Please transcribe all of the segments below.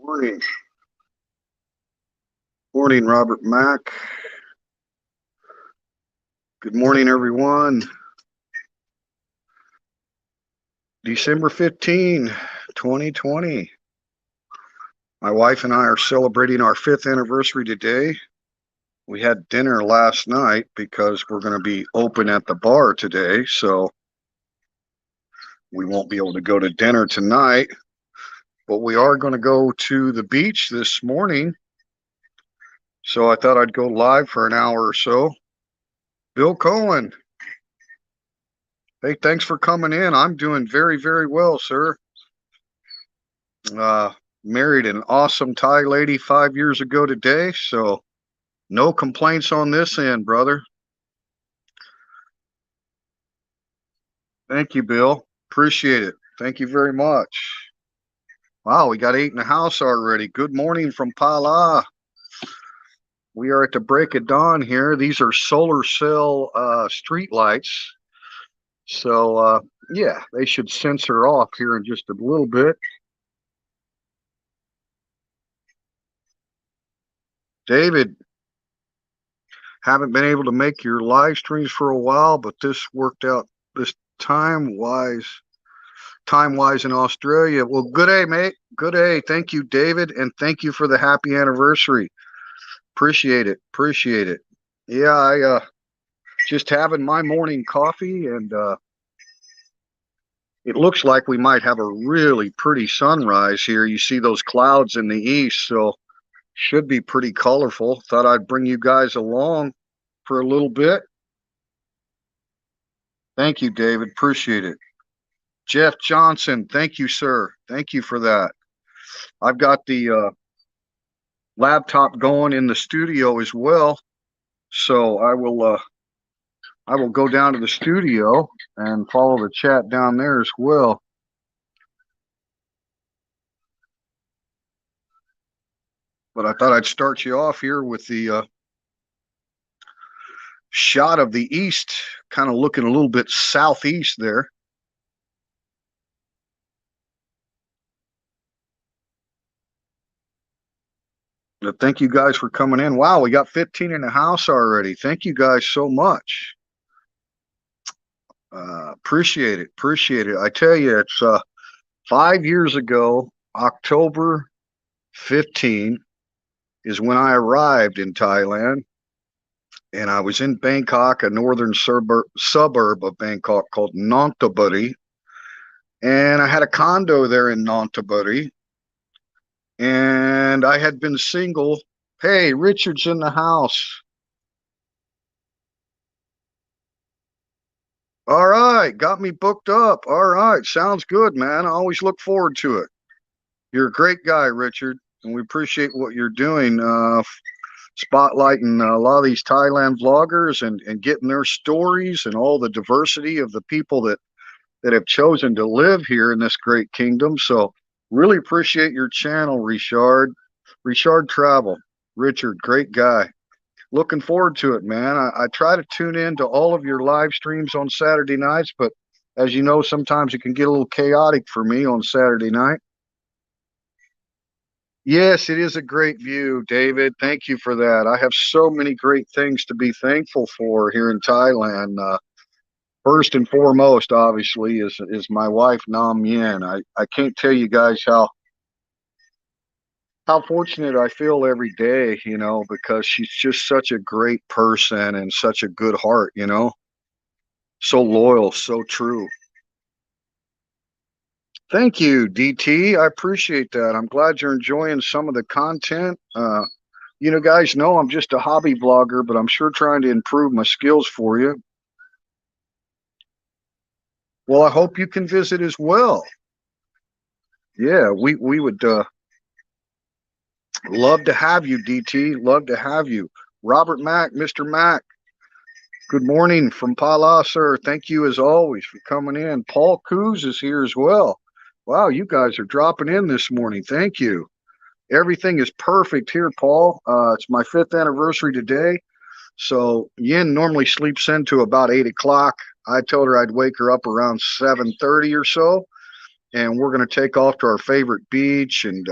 Morning. Morning, Robert Mack. Good morning, everyone. December 15, 2020. My wife and I are celebrating our 5th anniversary today. We had dinner last night because we're going to be open at the bar today, so we won't be able to go to dinner tonight. But we are going to go to the beach this morning, so I thought I'd go live for an hour or so. Bill Cohen. Hey, thanks for coming in. I'm doing very, very well, sir. Married an awesome Thai lady 5 years ago today, so no complaints on this end, brother. Thank you, Bill. Appreciate it. Thank you very much. Wow, we got 8 in the house already. Good morning from PHALA. We are at the break of dawn here. These are solar cell street lights. So, yeah, they should sensor off here in just a little bit. David, haven't been able to make your live streams for a while, but this worked out this time-wise in Australia. Well, good day, mate. Good day. Thank you, David, and thank you for the happy anniversary. Appreciate it. Appreciate it. Yeah, I just having my morning coffee, and it looks like we might have a really pretty sunrise here. You see those clouds in the east, so should be pretty colorful. Thought I'd bring you guys along for a little bit. Thank you, David. Appreciate it. Jeff Johnson, thank you, sir. Thank you for that. I've got the laptop going in the studio as well, so I will go down to the studio and follow the chat down there as well. But I thought I'd start you off here with the shot of the east, kind of looking a little bit southeast there. But thank you guys for coming in. Wow, we got 15 in the house already. Thank you guys so much. Appreciate it. Appreciate it. I tell you, it's 5 years ago, October 15 is when I arrived in Thailand. And I was in Bangkok, a northern suburb of Bangkok called Nonthaburi. And I had a condo there in Nonthaburi. And I had been single. Hey, Richard's in the house. All right, got me booked up. All right, sounds good, man. I always look forward to it. You're a great guy, Richard, and we appreciate what you're doing, spotlighting a lot of these Thailand vloggers and getting their stories and all the diversity of the people that have chosen to live here in this great kingdom. So really appreciate your channel, Richard. Richard Travel. Richard, great guy. Looking forward to it, man. I try to tune in to all of your live streams on Saturday nights, but as you know, sometimes it can get a little chaotic for me on Saturday night. Yes, it is a great view, David. Thank you for that. I have so many great things to be thankful for here in Thailand. First and foremost, obviously, is my wife, Nam Yen. I can't tell you guys how fortunate I feel every day, because she's just such a great person and such a good heart, so loyal, so true. Thank you, DT. I appreciate that. I'm glad you're enjoying some of the content. Guys know I'm just a hobby vlogger, but I'm sure trying to improve my skills for you. Well, I hope you can visit as well. Yeah, we would love to have you, DT. Love to have you. Robert Mack, Mr. Mack. Good morning from PHALA, sir. Thank you as always for coming in. Paul Coos is here as well. Wow, you guys are dropping in this morning. Thank you. Everything is perfect here, Paul. It's my 5th anniversary today. So Yin normally sleeps into about 8 o'clock. I told her I'd wake her up around 7:30 or so. And we're going to take off to our favorite beach and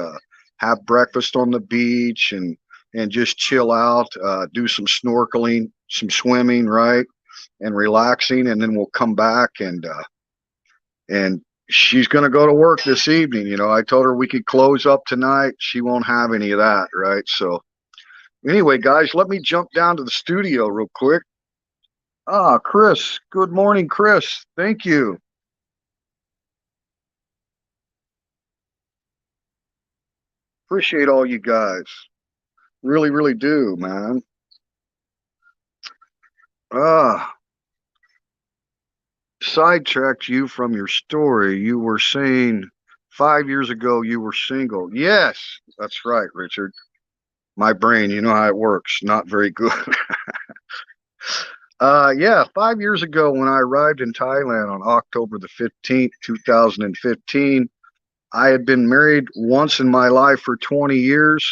have breakfast on the beach and just chill out, do some snorkeling, some swimming, right, and relaxing, and then we'll come back and she's going to go to work this evening. You know, I told her we could close up tonight. She won't have any of that, right? So anyway, guys, let me jump down to the studio real quick. Ah, Chris. Good morning, Chris. Thank you. Appreciate all you guys. Really, really do, man. Ah, sidetracked you from your story. You were saying 5 years ago you were single. Yes, that's right, Richard. My brain, you know how it works. Not very good. Yeah, 5 years ago when I arrived in Thailand on October the 15th, 2015, I had been married once in my life for 20 years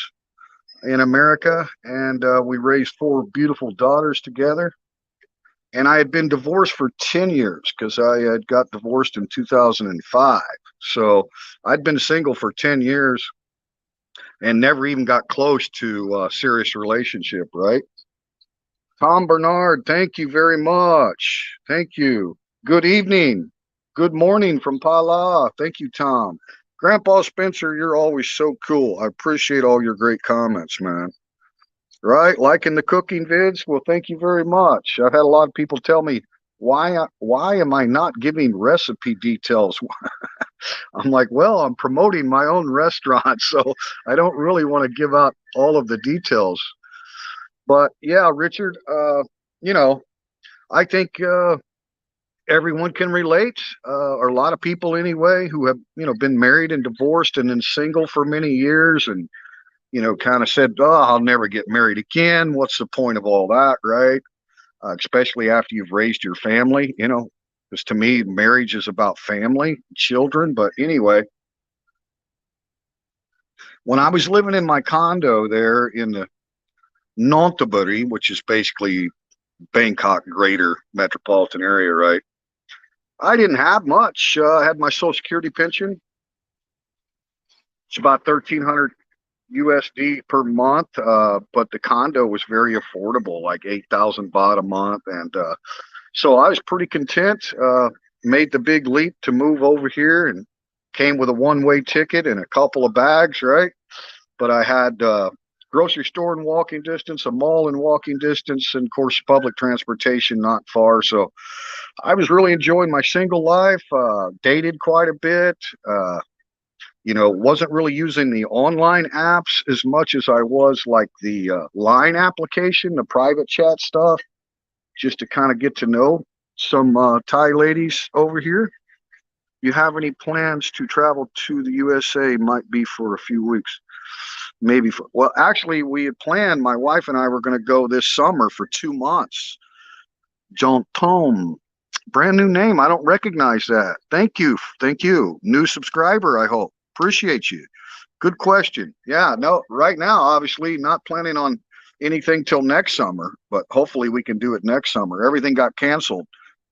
in America, and we raised four beautiful daughters together. And I had been divorced for 10 years because I had got divorced in 2005. So I'd been single for 10 years and never even got close to a serious relationship, right? Tom Bernard, thank you very much. Thank you. Good evening. Good morning from PHALA. Thank you, Tom. Grandpa Spencer, you're always so cool. I appreciate all your great comments, man. Right? Liking the cooking vids? Well, thank you very much. I've had a lot of people tell me, why am I not giving recipe details? I'm like, well, I'm promoting my own restaurant, so I don't really want to give out all of the details. But yeah, Richard, you know, I think everyone can relate, or a lot of people anyway, who have, you know, been married and divorced and then single for many years and, you know, kind of said, oh, I'll never get married again. What's the point of all that, right? Especially after you've raised your family, you know, because to me, marriage is about family, children. But anyway, when I was living in my condo there in the Nonthaburi, which is basically Bangkok greater metropolitan area, right? I didn't have much. I had my Social Security pension. It's about 1,300 USD per month, but the condo was very affordable, like 8,000 baht a month, and so I was pretty content. Made the big leap to move over here, and came with a one-way ticket and a couple of bags, right? But I had grocery store in walking distance, a mall in walking distance, and of course public transportation not far. So I was really enjoying my single life. Dated quite a bit. You know, wasn't really using the online apps as much as I was like the line application, the private chat stuff, just to kind of get to know some Thai ladies over here. You have any plans to travel to the USA? Might be for a few weeks, maybe for, well, actually, we had planned, my wife and I were going to go this summer for 2 months. John Tom, brand new name. I don't recognize that. Thank you. Thank you. New subscriber, I hope. Appreciate you. Good question. Yeah, no, right now, obviously, not planning on anything till next summer, but hopefully we can do it next summer. Everything got canceled,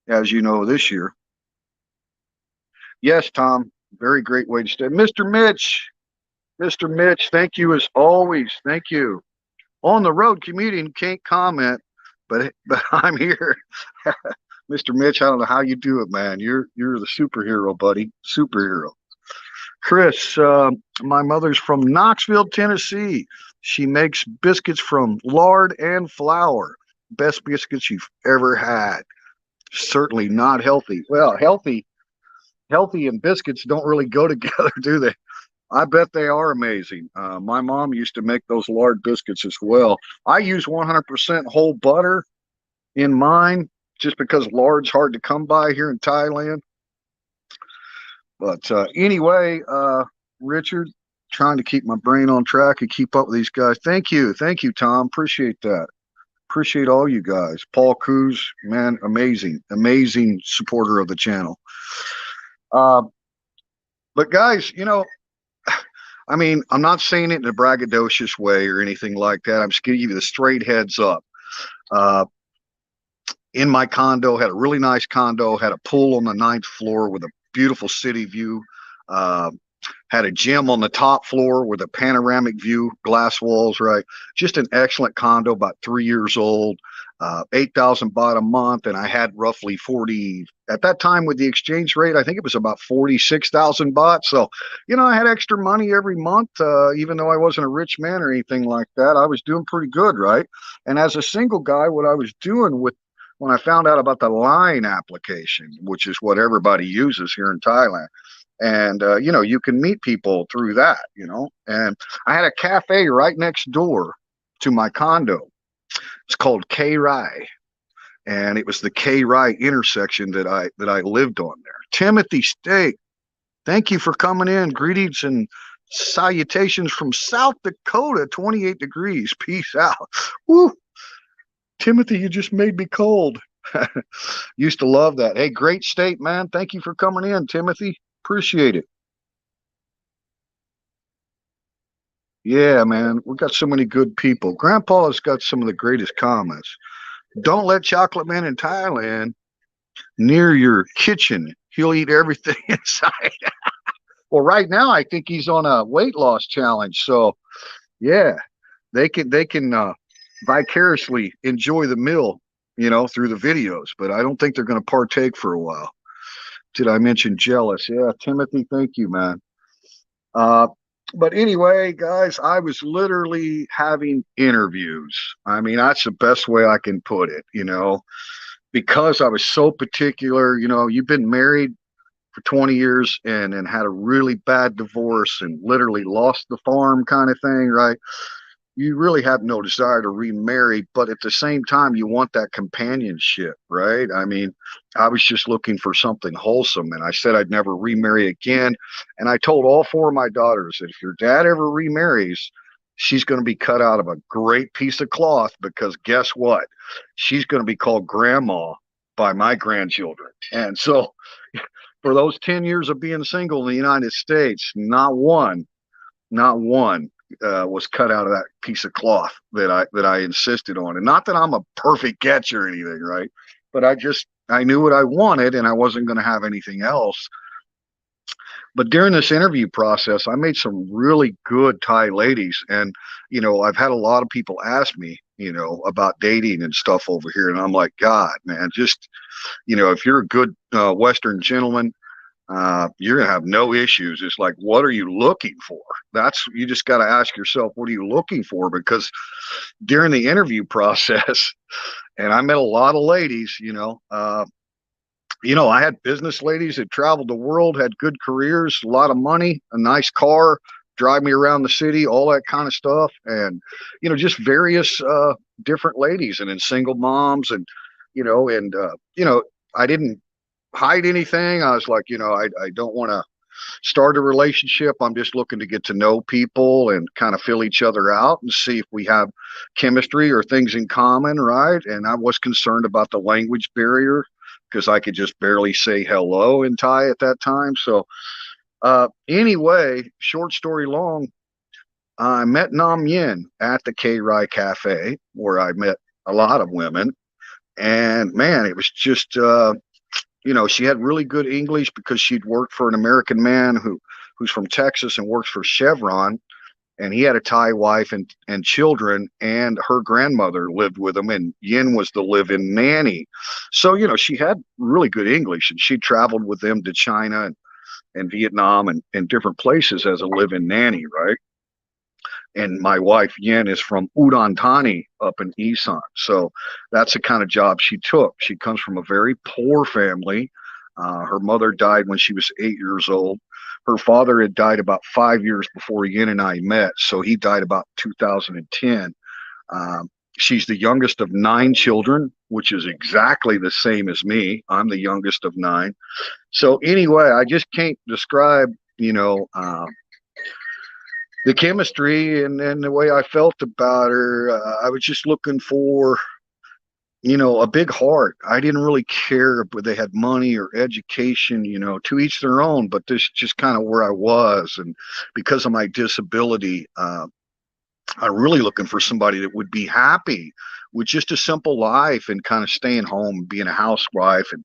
as you know, this year. Yes, Tom, very great way to stay. Mr. Mitch, Mr. Mitch, thank you as always. Thank you. On the road commuting, can't comment, but I'm here. Mr. Mitch, I don't know how you do it, man. You're the superhero, buddy. Superhero. Chris, my mother's from Knoxville, Tennessee. She makes biscuits from lard and flour. Best biscuits you've ever had. Certainly not healthy. Well, healthy and biscuits don't really go together, do they? I bet they are amazing. My mom used to make those lard biscuits as well. I use 100% whole butter in mine just because lard's hard to come by here in Thailand. But anyway, Richard, trying to keep my brain on track and keep up with these guys. Thank you. Thank you, Tom. Appreciate that. Appreciate all you guys. Paul Cruz, man, amazing, amazing supporter of the channel. But guys, you know, I mean, I'm not saying it in a braggadocious way or anything like that. I'm just giving you the straight heads up. In my condo, had a really nice condo, had a pool on the 9th floor with a beautiful city view. Had a gym on the top floor with a panoramic view, glass walls, right? Just an excellent condo, about 3 years old, 8,000 baht a month. And I had roughly 40, at that time with the exchange rate, I think it was about 46,000 baht. So, I had extra money every month, even though I wasn't a rich man or anything like that. I was doing pretty good, right? And as a single guy, what I was doing when I found out about the line application, which is what everybody uses here in Thailand, and you can meet people through that, and I had a cafe right next door to my condo. It's called K Rai, and it was the K Rai intersection that I lived on there. Timothy Steak, thank you for coming in. Greetings and salutations from South Dakota. 28 degrees. Peace out. Woo. Timothy, you just made me cold. Used to love that. Hey, great state, man. Thank you for coming in, Timothy. Appreciate it. Yeah, man. We got so many good people. Grandpa has got some of the greatest comments. Don't let Chocolate Man in Thailand near your kitchen. He'll eat everything inside. Well, right now I think he's on a weight loss challenge. So yeah, they can vicariously enjoy the meal, through the videos, but I don't think they're going to partake for a while. Did I mention jealous? Yeah, Timothy, thank you, man. Uh, but anyway, guys, I was literally having interviews. I mean, that's the best way I can put it, because I was so particular. You've been married for 20 years and had a really bad divorce and literally lost the farm kind of thing, right? You really have no desire to remarry, but at the same time, you want that companionship, right? I mean, I was just looking for something wholesome, and I said I'd never remarry again. And I told all four of my daughters that if your dad ever remarries, she's going to be cut out of a great piece of cloth, because guess what? She's going to be called grandma by my grandchildren. And so for those 10 years of being single in the United States, not one was cut out of that piece of cloth that I insisted on. And not that I'm a perfect catcher or anything, right? But I knew what I wanted, and I wasn't going to have anything else. But during this interview process, I made some really good Thai ladies, and I've had a lot of people ask me, about dating and stuff over here, and I'm like, God, man, just if you're a good Western gentleman, you're gonna have no issues. It's like, what are you looking for? You just got to ask yourself, what are you looking for? Because during the interview process, and I met a lot of ladies, I had business ladies that traveled the world, had good careers, a lot of money, a nice car, drive me around the city, all that kind of stuff, and just various different ladies, and then single moms, and I didn't hide anything. I was like, I don't want to start a relationship. I'm just looking to get to know people and kind of fill each other out and see if we have chemistry or things in common, right? And I was concerned about the language barrier, because I could just barely say hello in Thai at that time. So anyway, short story long, I met Nam Yin at the K Rai Cafe, where I met a lot of women. And man, it was just she had really good English, because she'd worked for an American man who's from Texas and works for Chevron, and he had a Thai wife and children, and her grandmother lived with him, and Yin was the live-in nanny. So she had really good English, and she traveled with them to China and Vietnam and different places as a live-in nanny, right? And my wife Yin is from Udon Thani up in Isan. So that's the kind of job she took. She comes from a very poor family. Her mother died when she was 8 years old. Her father had died about 5 years before Yin and I met. So he died about 2010. She's the youngest of 9 children, which is exactly the same as me. I'm the youngest of 9. So anyway, I just can't describe, the chemistry and the way I felt about her. I was just looking for, a big heart. I didn't really care if they had money or education, to each their own, but this is just kind of where I was. And because of my disability, I'm really looking for somebody that would be happy with just a simple life and kind of staying home, being a housewife, and,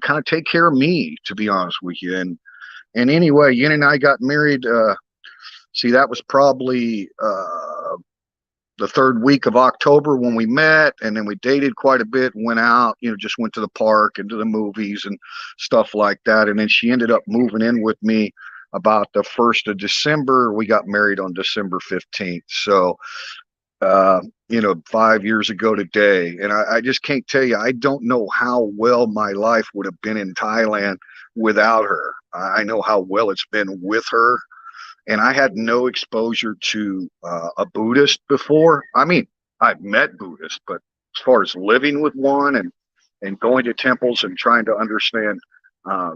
kind of take care of me, to be honest with you. And anyway, Yin and I got married. See, that was probably the third week of October when we met, and then we dated quite a bit, went out, just went to the park and to the movies and stuff like that. And then she ended up moving in with me about the 1st of December. We got married on December 15th. So, 5 years ago today. And I just can't tell you, I don't know how well my life would have been in Thailand without her. I know how well it's been with her. And I had no exposure to a Buddhist before. I mean, I've met Buddhists, but as far as living with one and going to temples and trying to understand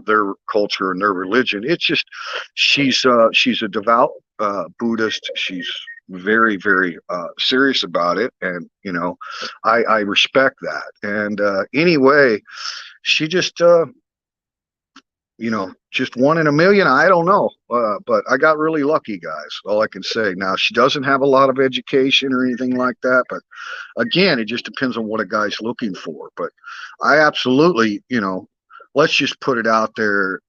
their culture and their religion, it's just she's a devout Buddhist. She's very, very serious about it, and I respect that. And anyway, she just just one in a million. I don't know. But I got really lucky, guys. All I can say. Now, she doesn't have a lot of education or anything like that. But again, it just depends on what a guy's looking for. But I absolutely, let's just put it out there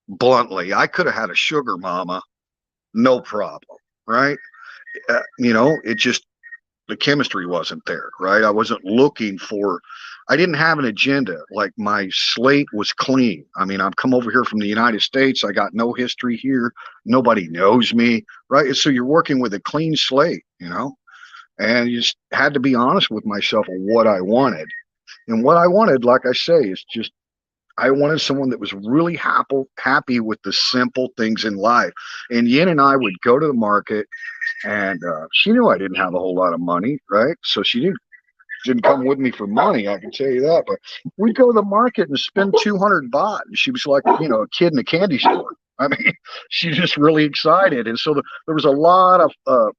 bluntly. I could have had a sugar mama, no problem. Right. It just, the chemistry wasn't there, right? I wasn't looking for, I didn't have an agenda. Like, my slate was clean. I mean, I've come over here from the United States. I got no history here. Nobody knows me, right? So you're working with a clean slate, and you just had to be honest with myself of what I wanted. And what I wanted, like I say, is just, I wanted someone that was really happy with the simple things in life. And Yin and I would go to the market, and she knew I didn't have a whole lot of money, right? So she didn't come with me for money, I can tell you that. But we'd go to the market and spend 200 baht. And she was like, a kid in a candy store. I mean, she's just really excited. And so there was a lot of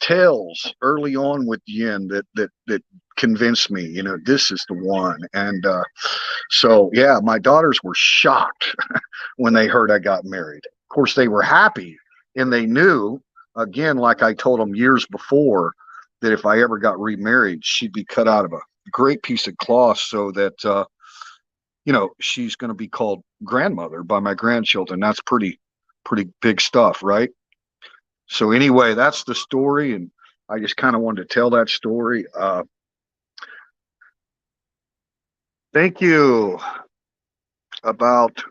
tales early on with Yin that convinced me, this is the one. And so, yeah, my daughters were shocked when they heard I got married. Of course, they were happy, and they knew, again, like I told them years before, that if I ever got remarried, she'd be cut out of a great piece of cloth, so that, she's going to be called grandmother by my grandchildren. That's pretty big stuff, right? So anyway, that's the story, and I just kind of wanted to tell that story. Thank you. About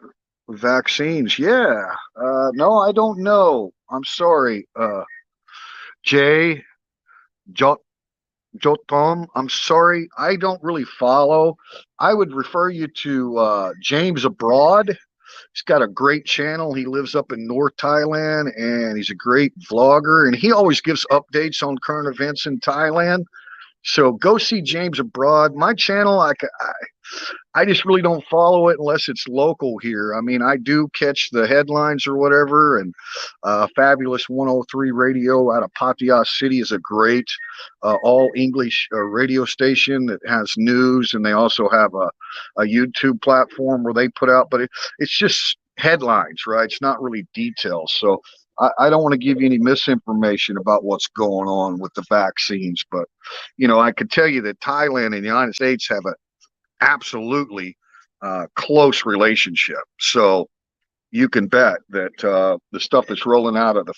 vaccines. Yeah. No, I don't know. I'm sorry. Jay, Jotom, I'm sorry. I don't really follow. I would refer you to James Abroad. He's got a great channel. He lives up in North Thailand, and he's a great vlogger, and he always gives updates on current events in Thailand. So go see James Abroad. My channel, I just really don't follow it unless it's local here. I mean, I do catch the headlines or whatever, and Fabulous 103 Radio out of Pattaya City is a great all English radio station that has news, and they also have a YouTube platform where they put out, but it's just headlines, right? It's not really details. So I don't want to give you any misinformation about what's going on with the vaccines, but I could tell you that Thailand and the United States have a absolutely close relationship. So you can bet that the stuff that's rolling out of the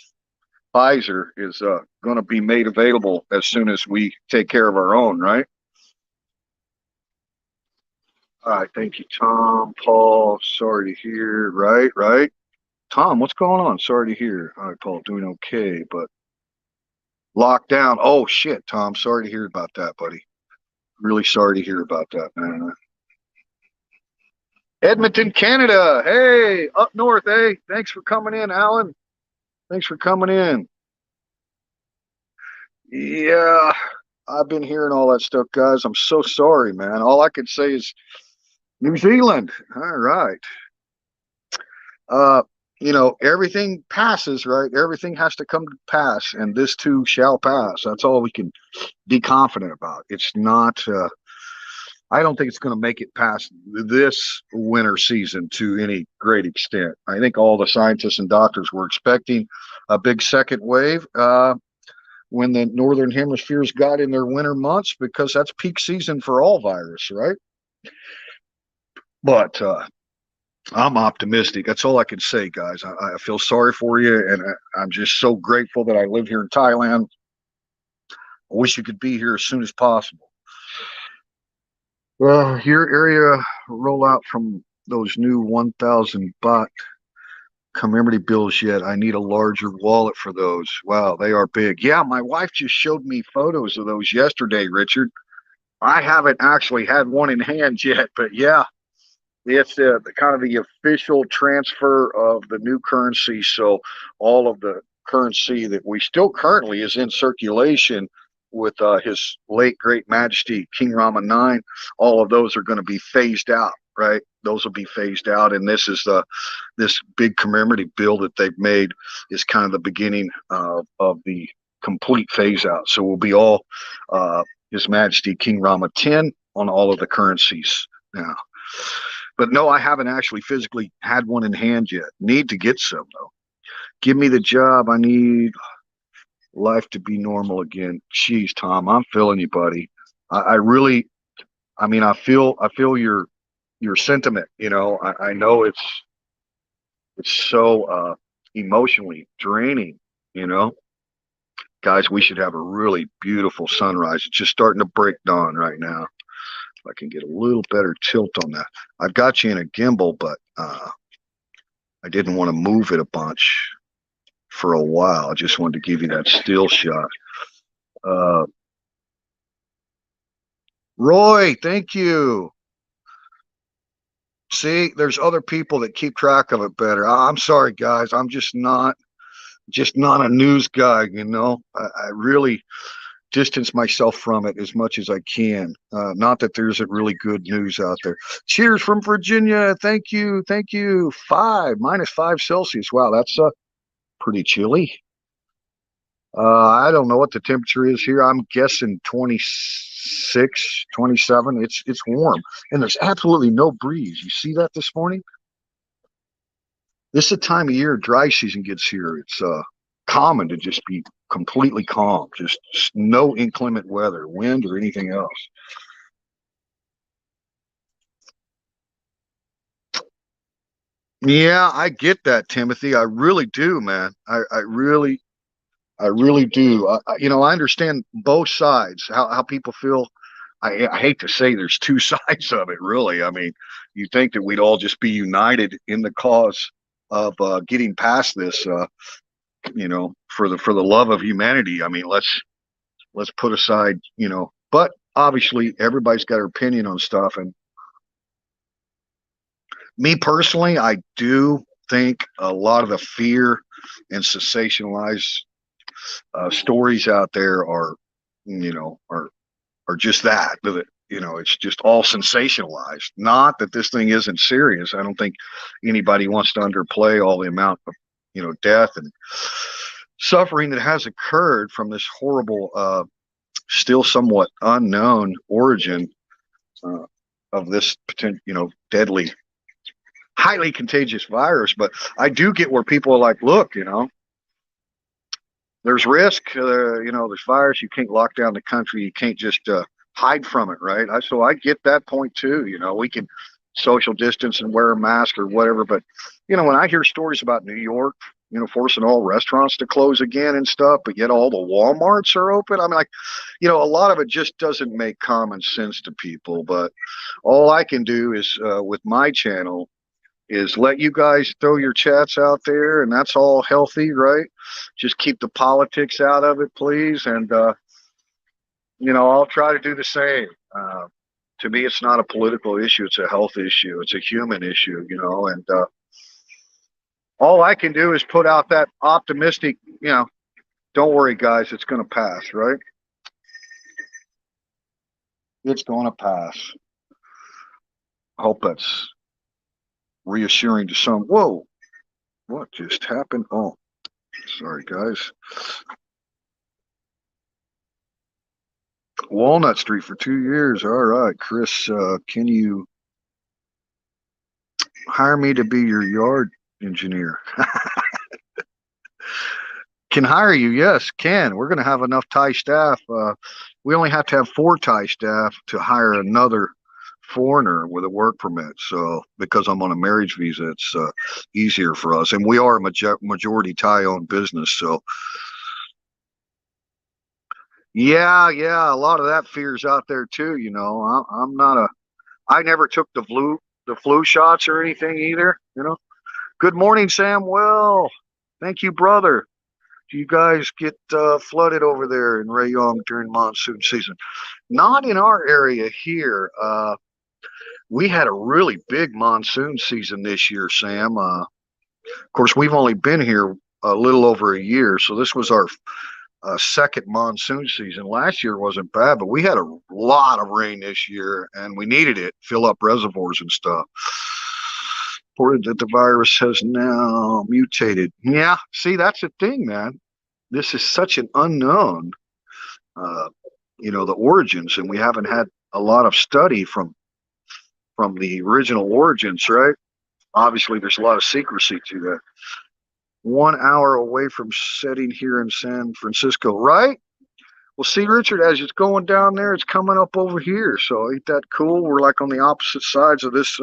Pfizer is going to be made available as soon as we take care of our own, right? All right, thank you, Tom. Paul, sorry to hear. Right. Tom, what's going on? Sorry to hear. All right, Paul, doing okay, but locked down. Oh, shit, Tom, sorry to hear about that, buddy. Really sorry to hear about that, man. Edmonton, Canada. Hey, up north, hey. Thanks for coming in, Alan. Thanks for coming in. Yeah, I've been hearing all that stuff, guys. I'm so sorry, man. All I can say is New Zealand. All right. Everything passes, right? Everything has to come to pass, and this too shall pass. That's all we can be confident about. It's not, I don't think it's going to make it past this winter season to any great extent. I think all the scientists and doctors were expecting a big second wave when the northern hemispheres got in their winter months, because that's peak season for all virus, right? But I'm optimistic. That's all I can say, guys. I feel sorry for you, and I'm just so grateful that I live here in Thailand. I wish you could be here as soon as possible. Well, your area rollout from those new 1,000 baht commemorative bills yet. I need a larger wallet for those. Wow, they are big. Yeah, my wife just showed me photos of those yesterday, Richard. I haven't actually had one in hand yet, but yeah, it's the kind of the official transfer of the new currency. So all of the currency that we still currently is in circulation with His late great Majesty King Rama IX, all of those are going to be phased out. Right, those will be phased out, and this big commemorative bill that they've made is kind of the beginning of the complete phase out. So we'll be all His Majesty King Rama X on all of the currencies now. But no, I haven't actually physically had one in hand yet. Need to get some though. Give me the job. I need life to be normal again. Jeez, Tom, I'm feeling you, buddy. I really, I mean, I feel your sentiment. You know, I know it's so emotionally draining. You know, guys, we should have a really beautiful sunrise. It's just starting to break dawn right now. If I can get a little better tilt on that. I've got you in a gimbal, but I didn't want to move it a bunch for a while. I just wanted to give you that still shot. Uh, Roy, thank you. See, there's other people that keep track of it better. I'm sorry, guys. I'm just not a news guy. You know, I really distance myself from it as much as I can. Not that there's a really good news out there. Cheers from Virginia. Thank you. Thank you. -5 Celsius. Wow, that's pretty chilly. I don't know what the temperature is here. I'm guessing 26, 27. It's warm, and there's absolutely no breeze. You see that this morning? This is the time of year dry season gets here. It's common to just be completely calm, just no inclement weather, wind or anything else. Yeah, I get that, Timothy. I really do, man. I really do. You know, I understand both sides, how people feel. I hate to say there's two sides of it, really. I mean, you think that we'd all just be united in the cause of getting past this, you know, for the love of humanity. I mean, let's put aside, you know, but obviously everybody's got their opinion on stuff. And me personally, I do think a lot of the fear and sensationalized stories out there are, you know, are just that. You know, it's just all sensationalized. Not that this thing isn't serious. I don't think anybody wants to underplay all the amount of, you know, death and suffering that has occurred from this horrible, still somewhat unknown origin uh, of this potential, you know, deadly, highly contagious virus. But I do get where people are like, look, you know, there's risk. You know, there's virus. You can't lock down the country. You can't just hide from it, right? So I get that point too. You know, we can social distance and wear a mask or whatever. But you know, when I hear stories about New York, you know, forcing all restaurants to close again and stuff, but yet all the WalMarts are open. I mean, like, you know, a lot of it just doesn't make common sense to people. But all I can do is with my channel is let you guys throw your chats out there, and that's all healthy, right? Just keep the politics out of it, please. And, you know, I'll try to do the same. To me, it's not a political issue. It's a health issue. It's a human issue, you know, and all I can do is put out that optimistic, you know, don't worry, guys, it's going to pass, right? It's going to pass. I hope that's reassuring to some. Whoa, what just happened? Oh, sorry, guys. Walnut Street for 2 years. All right, Chris, can you hire me to be your yard engineer? Can hire you? Yes, can. We're going to have enough Thai staff. We only have to have 4 Thai staff to hire another foreigner with a work permit. So because I'm on a marriage visa, it's easier for us. And we are a majority Thai-owned business. So yeah, a lot of that fear's out there too. I'm not a. I never took the flu shots or anything either. Good morning, Sam. Well, thank you, brother. Do you guys get flooded over there in Rayong during monsoon season? Not in our area here. We had a really big monsoon season this year, Sam. Of course, we've only been here a little over a year, so this was our second monsoon season. Last year wasn't bad, but we had a lot of rain this year, and we needed it, fill up reservoirs and stuff. Reported that the virus has now mutated. Yeah, see, that's the thing, man. This is such an unknown, uh, the origins, and we haven't had a lot of study from the original origins, right? Obviously, there's a lot of secrecy to that. 1 hour away from setting here in San Francisco, right? Well, see, Richard, as it's going down there, it's coming up over here. So ain't that cool? We're like on the opposite sides of this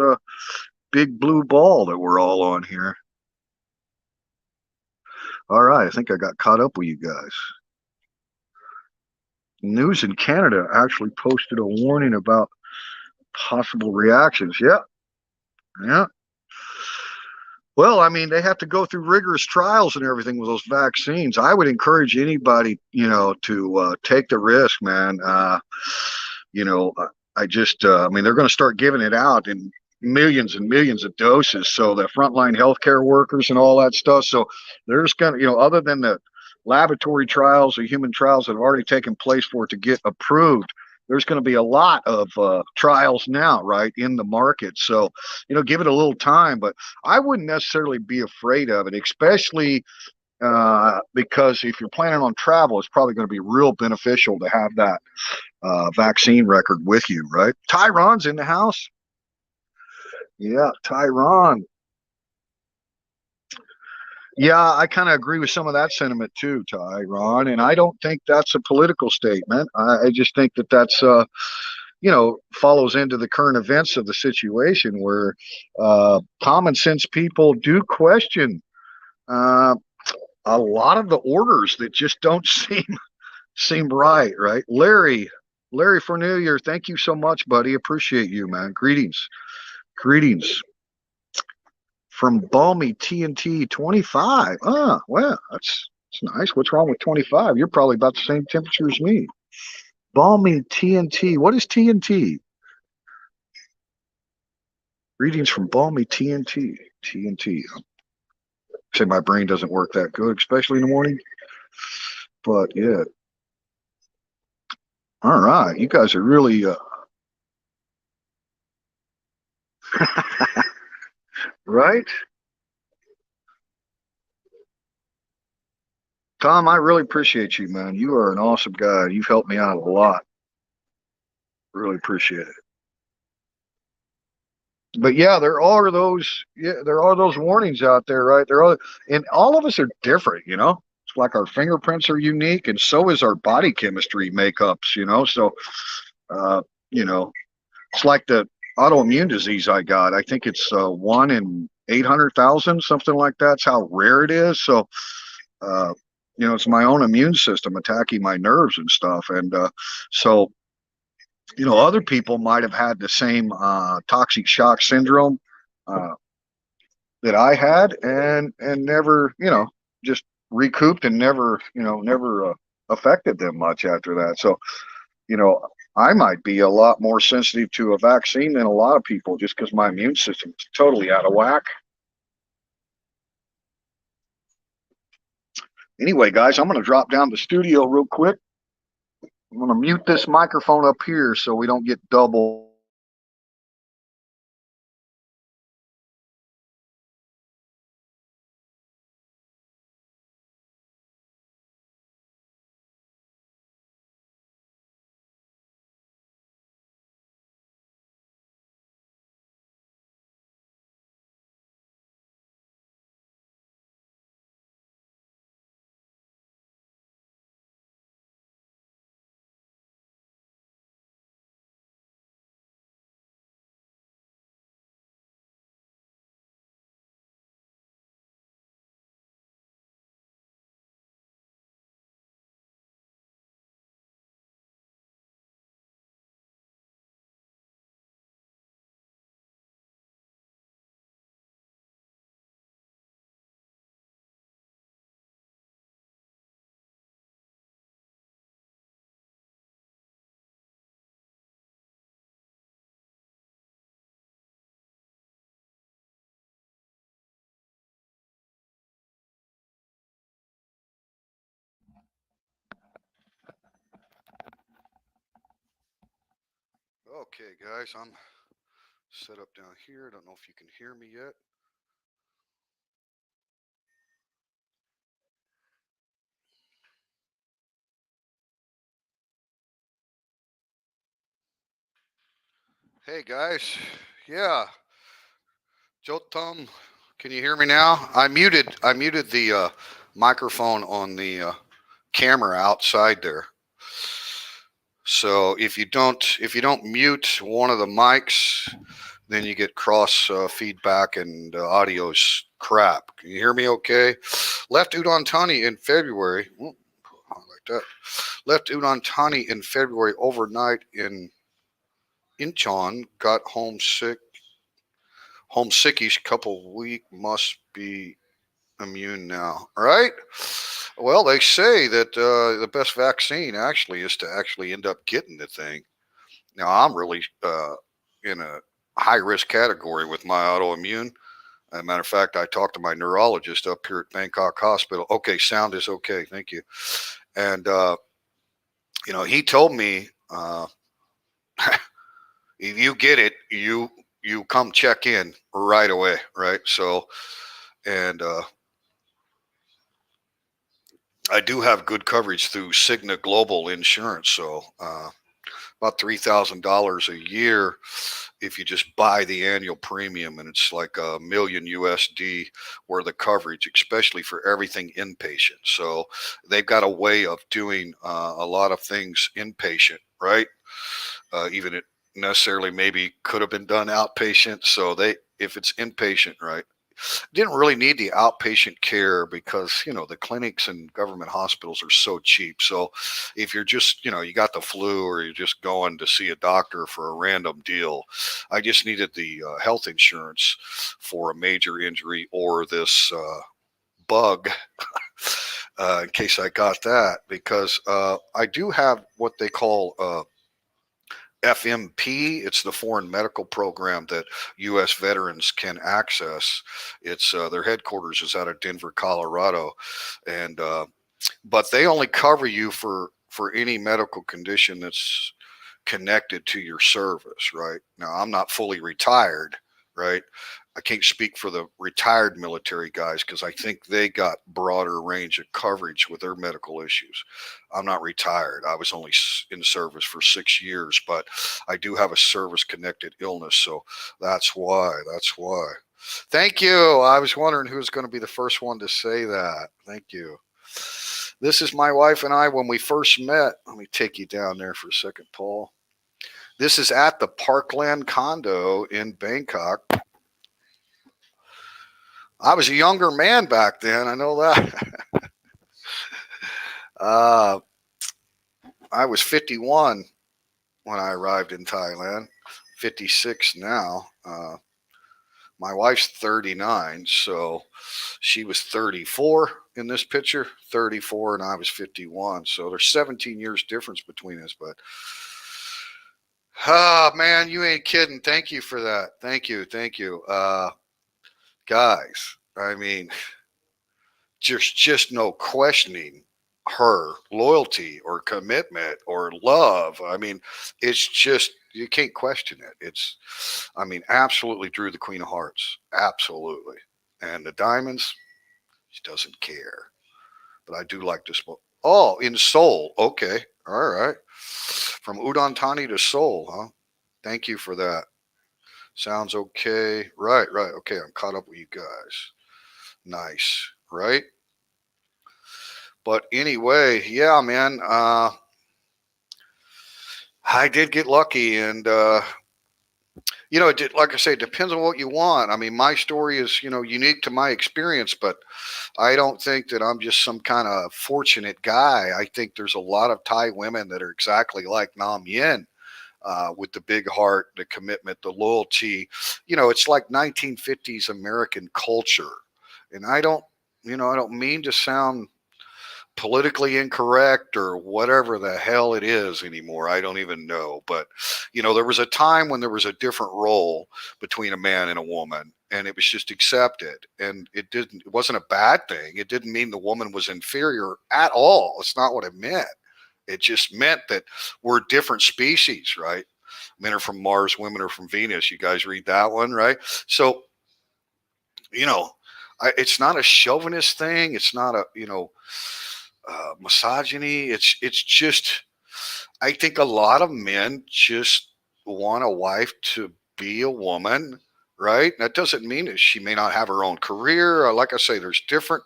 big blue ball that we're all on here. All right, I think I got caught up with you guys. News in Canada actually posted a warning about possible reactions. Yeah. Well, I mean, they have to go through rigorous trials and everything with those vaccines. I would encourage anybody, to take the risk, man. You know, I mean, they're going to start giving it out in millions and millions of doses. So the frontline healthcare workers and all that stuff. So there's going to, other than the laboratory trials or human trials that have already taken place for it to get approved, there's going to be a lot of trials now, right, in the market. So, give it a little time, but I wouldn't necessarily be afraid of it, especially because if you're planning on travel, it's probably going to be real beneficial to have that vaccine record with you, right? Tyron's in the house. Yeah, Tyron. Yeah, I kind of agree with some of that sentiment too, Tyron. And I don't think that's a political statement. I just think that that's follows into the current events of the situation where common sense people do question uh, a lot of the orders that just don't seem right. Larry for New Year, thank you so much, buddy. Appreciate you, man. Greetings from balmy TNT 25. Well, that's nice. What's wrong with 25? You're probably about the same temperature as me. Balmy TNT. What is TNT? Greetings from balmy TNT. TNT. Say my brain doesn't work that good, especially in the morning. But yeah. All right. You guys are really right. Tom, I really appreciate you, man. You are an awesome guy. You've helped me out a lot. Really appreciate it. But yeah, there are those warnings out there, right? And all of us are different. It's like our fingerprints are unique, and so is our body chemistry makeups. So uh, you know, it's like the autoimmune disease I got. I think it's 1 in 800,000, something like that. That's how rare it is. So uh, it's my own immune system attacking my nerves and stuff. And so other people might have had the same toxic shock syndrome uh, that I had, and never, just recouped and never affected them much after that. So, you know, I might be a lot more sensitive to a vaccine than a lot of people just because my immune system is totally out of whack. Anyway, guys, I'm going to drop down to the studio real quick. I'm going to mute this microphone up here so we don't get double. Okay, guys, I'm set up down here. I don't know if you can hear me yet. Hey, guys. Yeah, Jotam, can you hear me now? I muted the microphone on the camera outside there. So if you don't mute one of the mics, then you get cross feedback and audio's crap. Can you hear me okay? Left Udon Thani in February. I like that. Left Udon Thani in February overnight in Incheon. Got homesickish couple week. Must be immune now. All right. Well, they say that the best vaccine actually is to actually end up getting the thing. Now, I'm really in a high risk category with my autoimmune. As a matter of fact, I talked to my neurologist up here at Bangkok Hospital. Okay, sound is okay. Thank you. And, he told me if you get it, you come check in right away. Right. So, and I do have good coverage through Cigna Global Insurance. So, about $3,000 a year if you just buy the annual premium, and it's like $1 million worth of coverage, especially for everything inpatient. So they've got a way of doing a lot of things inpatient, right? Even it necessarily maybe could have been done outpatient. So if it's inpatient, right? Didn't really need the outpatient care because the clinics and government hospitals are so cheap. So if you're just you got the flu or you're just going to see a doctor for a random deal, I just needed the health insurance for a major injury or this bug in case I got that, because I do have what they call FMP. It's the Foreign Medical Program that U.S. veterans can access. It's their headquarters is out of Denver, Colorado, and but they only cover you for any medical condition that's connected to your service. Right now, I'm not fully retired. Right. I can't speak for the retired military guys because I think they got broader range of coverage with their medical issues. I'm not retired. I was only in service for 6 years, but I do have a service connected illness. So that's why. That's why. Thank you. I was wondering who was going to be the first one to say that. Thank you. This is my wife and I when we first met. Let me take you down there for a second, Paul. This is at the Parkland condo in Bangkok. I was a younger man back then. I know that. I was 51 when I arrived in Thailand, 56 now. My wife's 39, so she was 34 in this picture, 34, and I was 51. So there's 17 years difference between us. But, man, you ain't kidding. Thank you for that. Thank you. Thank you. Guys, I mean, just no questioning her loyalty or commitment or love. I mean, it's just you can't question it. Absolutely drew the Queen of Hearts, absolutely, and the diamonds. She doesn't care, but I do like this book. Oh, in Seoul. Okay, all right. From Udon Thani to Seoul, huh? Thank you for that. Sounds okay. Right, right. Okay, I'm caught up with you guys. Nice, right? But anyway, yeah, man. I did get lucky, and it did, like I say, it depends on what you want. I mean, my story is unique to my experience, but I don't think that I'm just some kind of fortunate guy. I think there's a lot of Thai women that are exactly like Nam Yen. With the big heart, the commitment, the loyalty, it's like 1950s American culture. And I don't mean to sound politically incorrect or whatever the hell it is anymore. I don't even know. But, there was a time when there was a different role between a man and a woman, and it was just accepted. And it wasn't a bad thing. It didn't mean the woman was inferior at all. It's not what it meant. It just meant that we're different species, right? Men are from Mars, women are from Venus. You guys read that one, right? So, you know, it's not a chauvinist thing. It's not a, misogyny. It's just, I think a lot of men just want a wife to be a woman, right? That doesn't mean that she may not have her own career. Like I say, there's different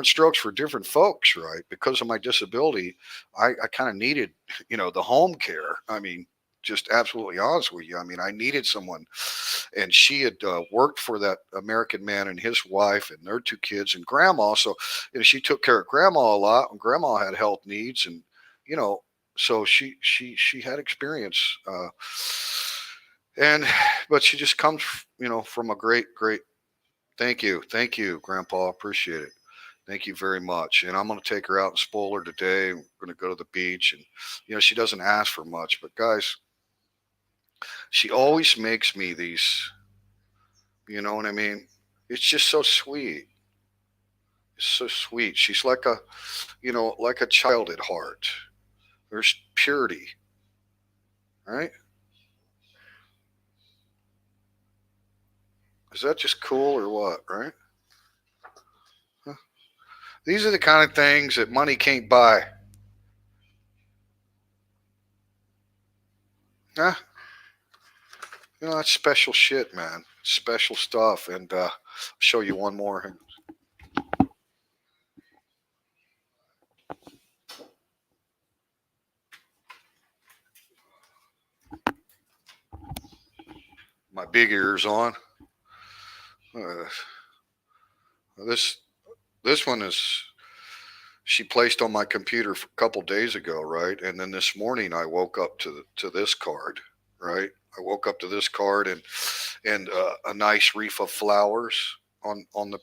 strokes for different folks, right? Because of my disability, I kind of needed, the home care. I mean, just absolutely honest with you. I mean, I needed someone, and she had worked for that American man and his wife and their two kids and grandma. So, she took care of grandma a lot, and grandma had health needs, and you know, so she had experience, and but she just comes, from a great. Thank you, Grandpa. Appreciate it. Thank you very much. And I'm going to take her out and spoil her today. We're going to go to the beach. And, she doesn't ask for much. But, guys, she always makes me these, you know what I mean? It's just so sweet. It's so sweet. She's like like a child at heart. There's purity, right? Is that just cool or what, right? Huh? These are the kind of things that money can't buy. Huh? That's special shit, man. Special stuff. And I'll show you one more. My big ears on. Uh, this this one is she placed on my computer a couple days ago, right? And then this morning I woke up to this card, right? I woke up to this card and a nice wreath of flowers on the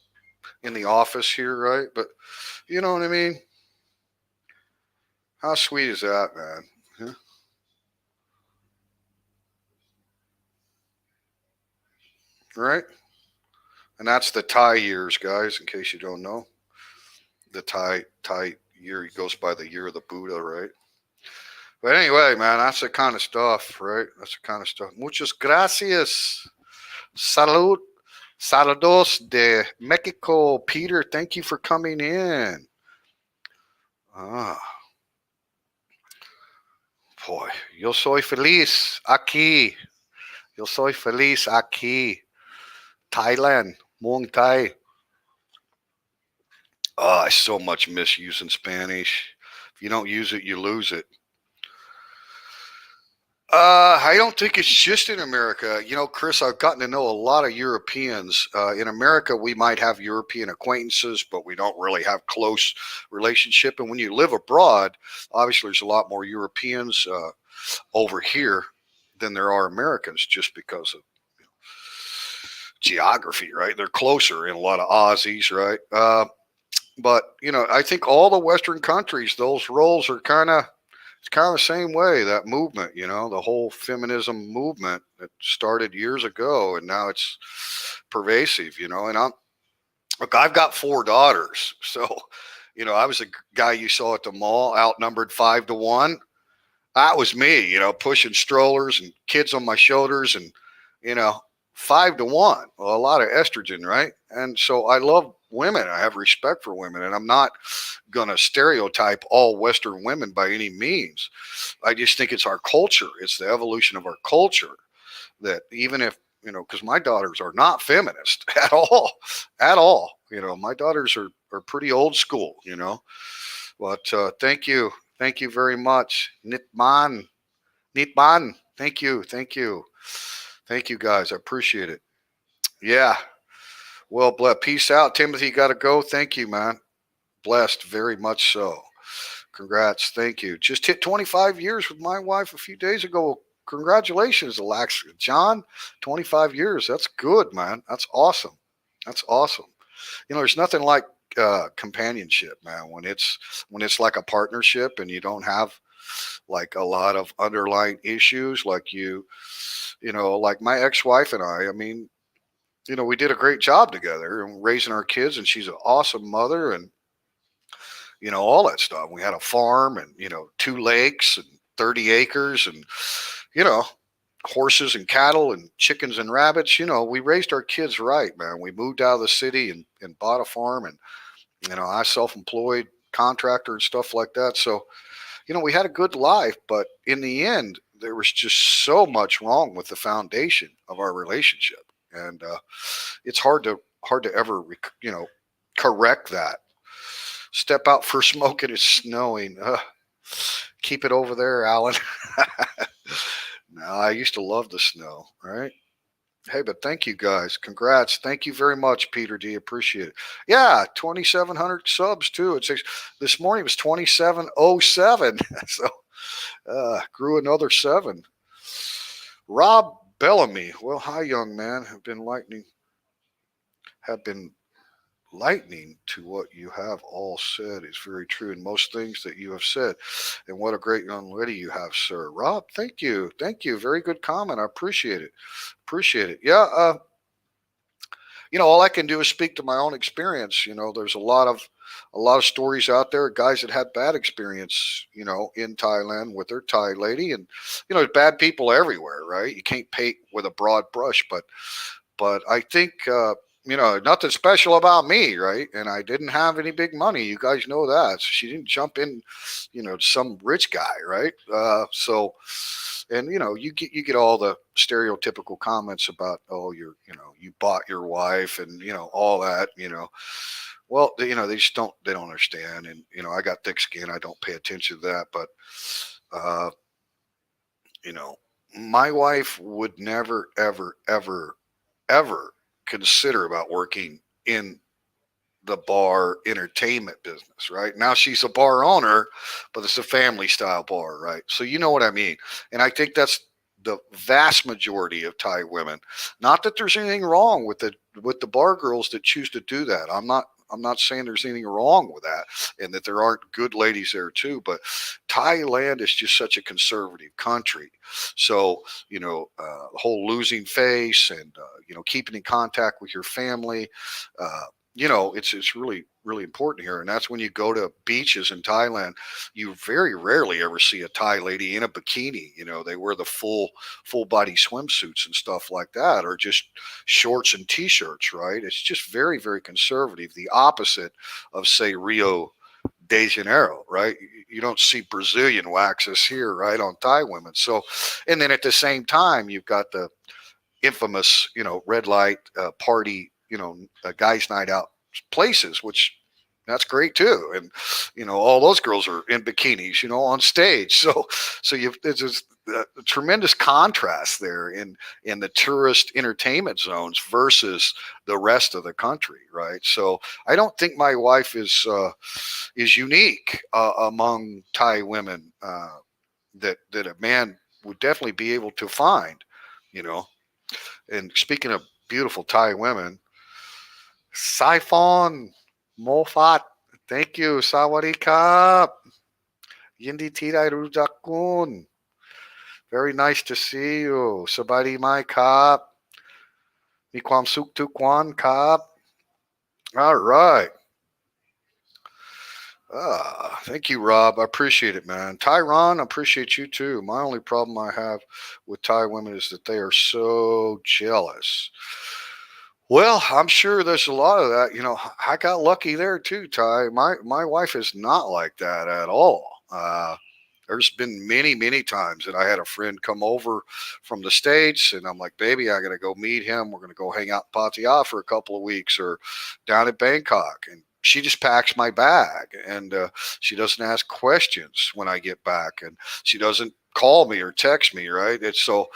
in the office here, right? But you know what I mean? How sweet is that, man? Yeah. Right? And that's the Thai years, guys. In case you don't know, the Thai year goes by the year of the Buddha, right? But anyway, man, that's the kind of stuff, right? That's the kind of stuff. Muchas gracias. Salud. Saludos de Mexico. Peter, thank you for coming in. Ah, boy. Yo soy feliz aquí. Yo soy feliz aquí. Thailand. Muang Thai. Oh, I so much miss using Spanish. If you don't use it, you lose it. I don't think it's just in America. Chris, I've gotten to know a lot of Europeans. In America, we might have European acquaintances, but we don't really have close relationship. And when you live abroad, obviously there's a lot more Europeans over here than there are Americans, just because of geography, right? They're closer in a lot of Aussies, right? But I think all the Western countries, those roles are it's kind of the same way. That movement, the whole feminism movement that started years ago, and now it's pervasive. And look, I've got four daughters, so I was a guy you saw at the mall, outnumbered 5 to 1. That was me, pushing strollers and kids on my shoulders, and you know 5 to 1. Well, a lot of estrogen, right? And so I love women. I have respect for women, and I'm not gonna stereotype all Western women by any means. I just think it's our culture. It's the evolution of our culture that even if because my daughters are not feminist at all. My daughters are pretty old school. But thank you very much, Nitman. Nitman, thank you, thank you, guys. I appreciate it. Yeah. Well, peace out, Timothy. Got to go. Thank you, man. Blessed, very much so. Congrats. Thank you. Just hit 25 years with my wife a few days ago. Congratulations, Alexa. John, 25 years. That's good, man. That's awesome. That's awesome. There's nothing like companionship, man. When it's like a partnership and you don't have like a lot of underlying issues, like like my ex-wife and I mean, we did a great job together and raising our kids, and she's an awesome mother, and all that stuff. We had a farm and 2 lakes and 30 acres, and you know, horses and cattle and chickens and rabbits. We raised our kids right, man. We moved out of the city and bought a farm, and I self-employed contractor and stuff like that. So we had a good life, but in the end, there was just so much wrong with the foundation of our relationship, and it's hard to ever correct that. Step out for smoke and it's snowing. Keep it over there, Alan. No, I used to love the snow. Right? Hey, but thank you guys. Congrats. Thank you very much, Peter D. Appreciate it. Yeah, 2,700 subs too. This morning it was 2,707. So grew another seven. Rob Bellamy. Well, hi, young man. Have been lightning to what you have all said is very true in most things that you have said. And what a great young lady you have, sir. Rob, thank you. Thank you. Very good comment. I appreciate it. Appreciate it. Yeah. All I can do is speak to my own experience. There's a lot of stories out there, guys that had bad experience, in Thailand with their Thai lady, and there's bad people everywhere, right? You can't paint with a broad brush, but I think nothing special about me, right? And I didn't have any big money. You guys know that. So she didn't jump in, some rich guy, right? And you get all the stereotypical comments about, oh, you bought your wife and all that. Well, they just don't understand. And I got thick skin. I don't pay attention to that. But uh, you know, my wife would never, ever, ever, ever consider about working in the bar entertainment business, right? Now she's a bar owner, but it's a family style bar, right? So you know what I mean. And I think that's the vast majority of Thai women. Not that there's anything wrong with the bar girls that choose to do that. I'm not saying there's anything wrong with that and that there aren't good ladies there too, but Thailand is just such a conservative country. So, the whole losing face and, keeping in contact with your family, it's really, really important here. And that's when you go to beaches in Thailand, you very rarely ever see a Thai lady in a bikini. They wear the full body swimsuits and stuff like that, or just shorts and t-shirts, right? It's just very, very conservative. The opposite of, say, Rio de Janeiro, right? You don't see Brazilian waxes here, right, on Thai women. So, and then at the same time, you've got the infamous, red light party, guys' night out places, which that's great too. And all those girls are in bikinis, on stage. So there's this tremendous contrast there in the tourist entertainment zones versus the rest of the country, right? So I don't think my wife is unique among Thai women that a man would definitely be able to find, you know. And speaking of beautiful Thai women, Saifon Mofat, thank you. Sawadee Kap. Yindi Tidai Rujakun. Very nice to see you. Sabadi Mai Kap. Mi Kwam Suk Tukwan Kap. All right. Thank you, Rob. I appreciate it, man. Tyron, I appreciate you too. My only problem I have with Thai women is that they are so jealous. Well, I'm sure there's a lot of that. I got lucky there too, Ty. My wife is not like that at all. There's been many, many times that I had a friend come over from the States, and I'm like, baby, I got to go meet him. We're going to go hang out in Pattaya for a couple of weeks or down in Bangkok. And she just packs my bag, and she doesn't ask questions when I get back, and she doesn't call me or text me, right? It's so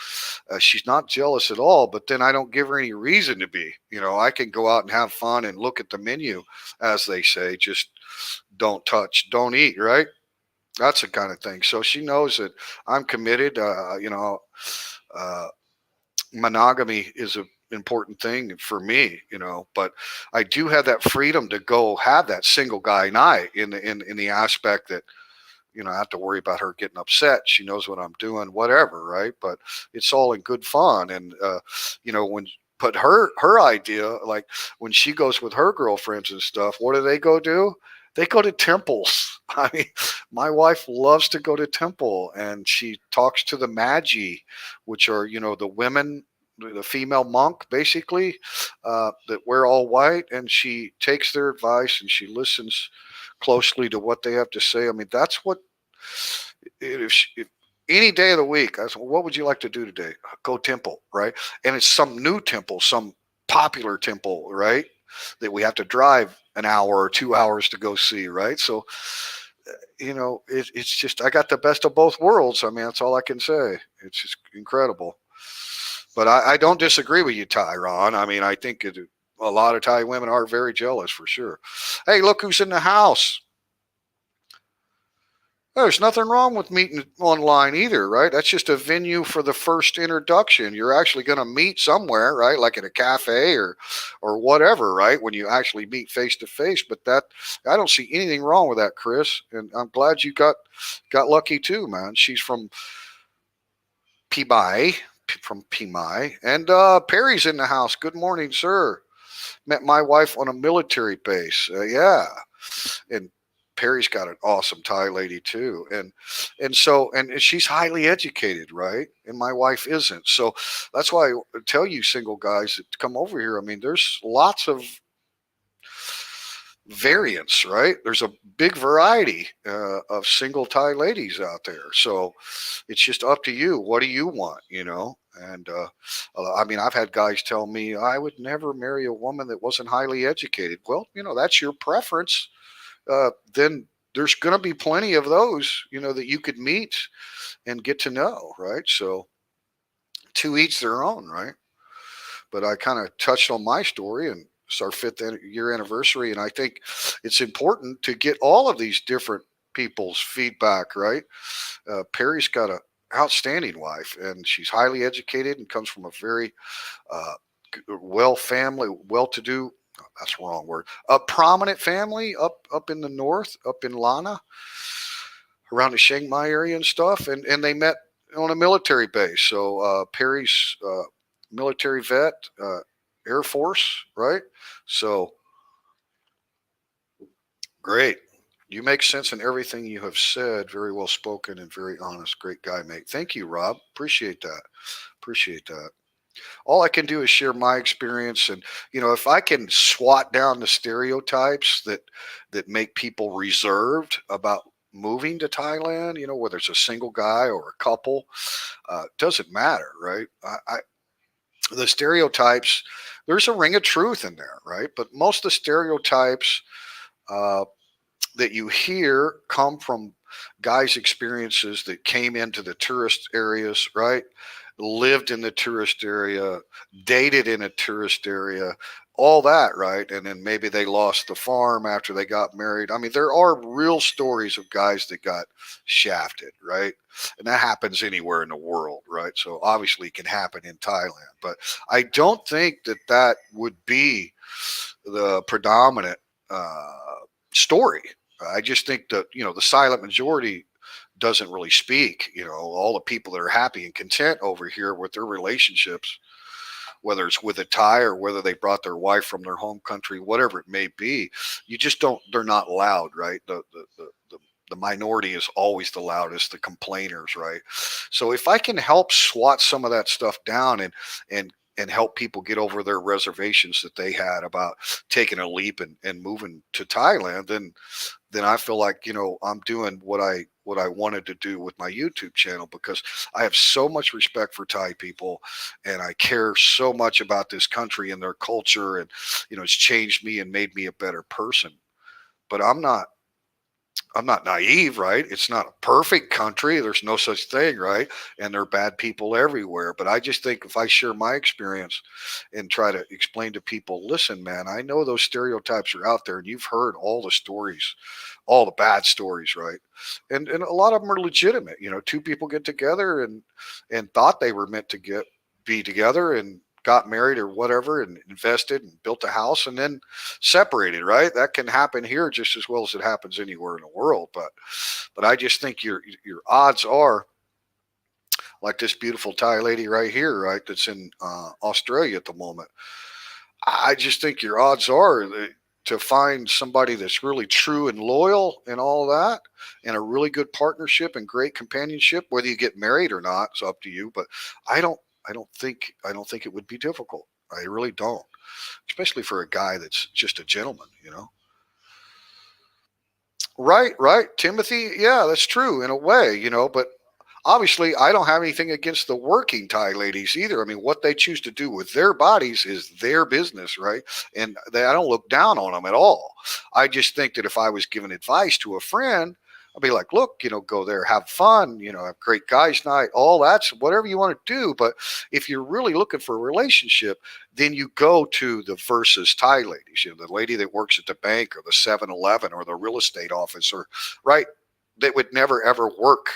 she's not jealous at all, but then I don't give her any reason to be. I can go out and have fun and look at the menu, as they say, just don't touch, don't eat, right? That's the kind of thing. So she knows that I'm committed. Monogamy is an important thing for me, but I do have that freedom to go have that single guy night in the aspect that, I have to worry about her getting upset. She knows what I'm doing, whatever, right? But it's all in good fun. And but her idea, like when she goes with her girlfriends and stuff, what do they go do? They go to temples. I mean, my wife loves to go to temple, and she talks to the magi, which are, the women, the female monk, basically, that wear all white, and she takes their advice and she listens closely to what they have to say. I mean, that's what, if any day of the week, I said, well, what would you like to do today? Go temple, right? And it's some new temple, some popular temple, right? That we have to drive an hour or 2 hours to go see, right? So, it's just, I got the best of both worlds. I mean, that's all I can say. It's just incredible. But I don't disagree with you, Tyron. I mean, I think a lot of Thai women are very jealous for sure. Hey, look who's in the house. There's nothing wrong with meeting online either, right? That's just a venue for the first introduction. You're actually going to meet somewhere, right? Like at a cafe or whatever, right? When you actually meet face to face. But that, I don't see anything wrong with that, Chris. And I'm glad you got lucky too, man. She's from Pimai, and Perry's in the house. Good morning, sir. Met my wife on a military base. Yeah, and Perry's got an awesome Thai lady too, and she's highly educated, right? And my wife isn't. So that's why I tell you, single guys, that come over here. I mean, there's lots of variance, right? There's a big variety of single Thai ladies out there. So it's just up to you. What do you want, And I mean, I've had guys tell me I would never marry a woman that wasn't highly educated. Well, that's your preference. Then there's going to be plenty of those, that you could meet and get to know, right? So to each their own, right? But I kind of touched on my story, and it's our fifth year anniversary, and I think it's important to get all of these different people's feedback, right? Perry's got a outstanding wife, and she's highly educated and comes from a very uh, well-to-do. That's the wrong word. A prominent family up in the north, up in Lana, around the Chiang Mai area and stuff, and they met on a military base. So Perry's military vet, Air Force, right? So great. You make sense in everything you have said. Very well spoken and very honest. Great guy, mate. Thank you, Rob. Appreciate that. Appreciate that. All I can do is share my experience, and if I can swat down the stereotypes that make people reserved about moving to Thailand, whether it's a single guy or a couple, doesn't matter, right? The stereotypes, there's a ring of truth in there, right? But most of the stereotypes uh, that you hear come from guys' experiences that came into the tourist areas, right? Lived in the tourist area, dated in a tourist area, all that, right? And then maybe they lost the farm after they got married. I mean, there are real stories of guys that got shafted, right? And that happens anywhere in the world, right? So obviously it can happen in Thailand. But I don't think that would be the predominant story. I just think that, the silent majority doesn't really speak. All the people that are happy and content over here with their relationships, whether it's with a Thai or whether they brought their wife from their home country, whatever it may be, you just don't, they're not loud, right? The minority is always the loudest, the complainers, right? So if I can help swat some of that stuff down and help people get over their reservations that they had about taking a leap and moving to Thailand, then I feel like, I'm doing what I wanted to do with my YouTube channel, because I have so much respect for Thai people, and I care so much about this country and their culture, and it's changed me and made me a better person. But I'm not naive, right? It's not a perfect country. There's no such thing, right? And there are bad people everywhere. But I just think if I share my experience and try to explain to people, listen, man, I know those stereotypes are out there, and you've heard all the stories, all the bad stories, right? And a lot of them are legitimate. Two people get together and thought they were meant to be together, and got married or whatever, and invested and built a house, and then separated, right? That can happen here just as well as it happens anywhere in the world. But I just think your odds are, like this beautiful Thai lady right here, right, that's in Australia at the moment. I just think your odds are that to find somebody that's really true and loyal and all that, and a really good partnership and great companionship, whether you get married or not, it's up to you. But I don't, I don't think it would be difficult. I really don't, especially for a guy that's just a gentleman, you know. Right, right, Timothy. Yeah, that's true in a way, you know. But obviously, I don't have anything against the working Thai ladies either. I mean, what they choose to do with their bodies is their business, right? And I don't look down on them at all. I just think that if I was giving advice to a friend, I'd be like, look, you know, go there, have fun, you know, have great guys' night, all that's whatever you want to do. But if you're really looking for a relationship, then you go to the versus Thai ladies, you know, the lady that works at the bank or the 7-Eleven or the real estate office, or right, that would never ever work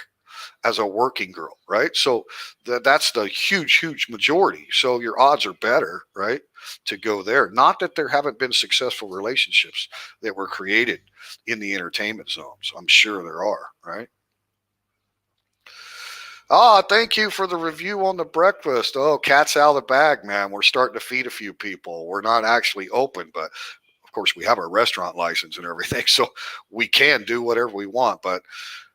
as a working girl, right? So that's the huge, huge majority. So your odds are better, right, to go there. Not that there haven't been successful relationships that were created in the entertainment zones. I'm sure there are, right? Ah, thank you for the review on the breakfast. Oh, cat's out of the bag, man. We're starting to feed a few people. We're not actually open, but of course we have our restaurant license and everything, so we can do whatever we want. But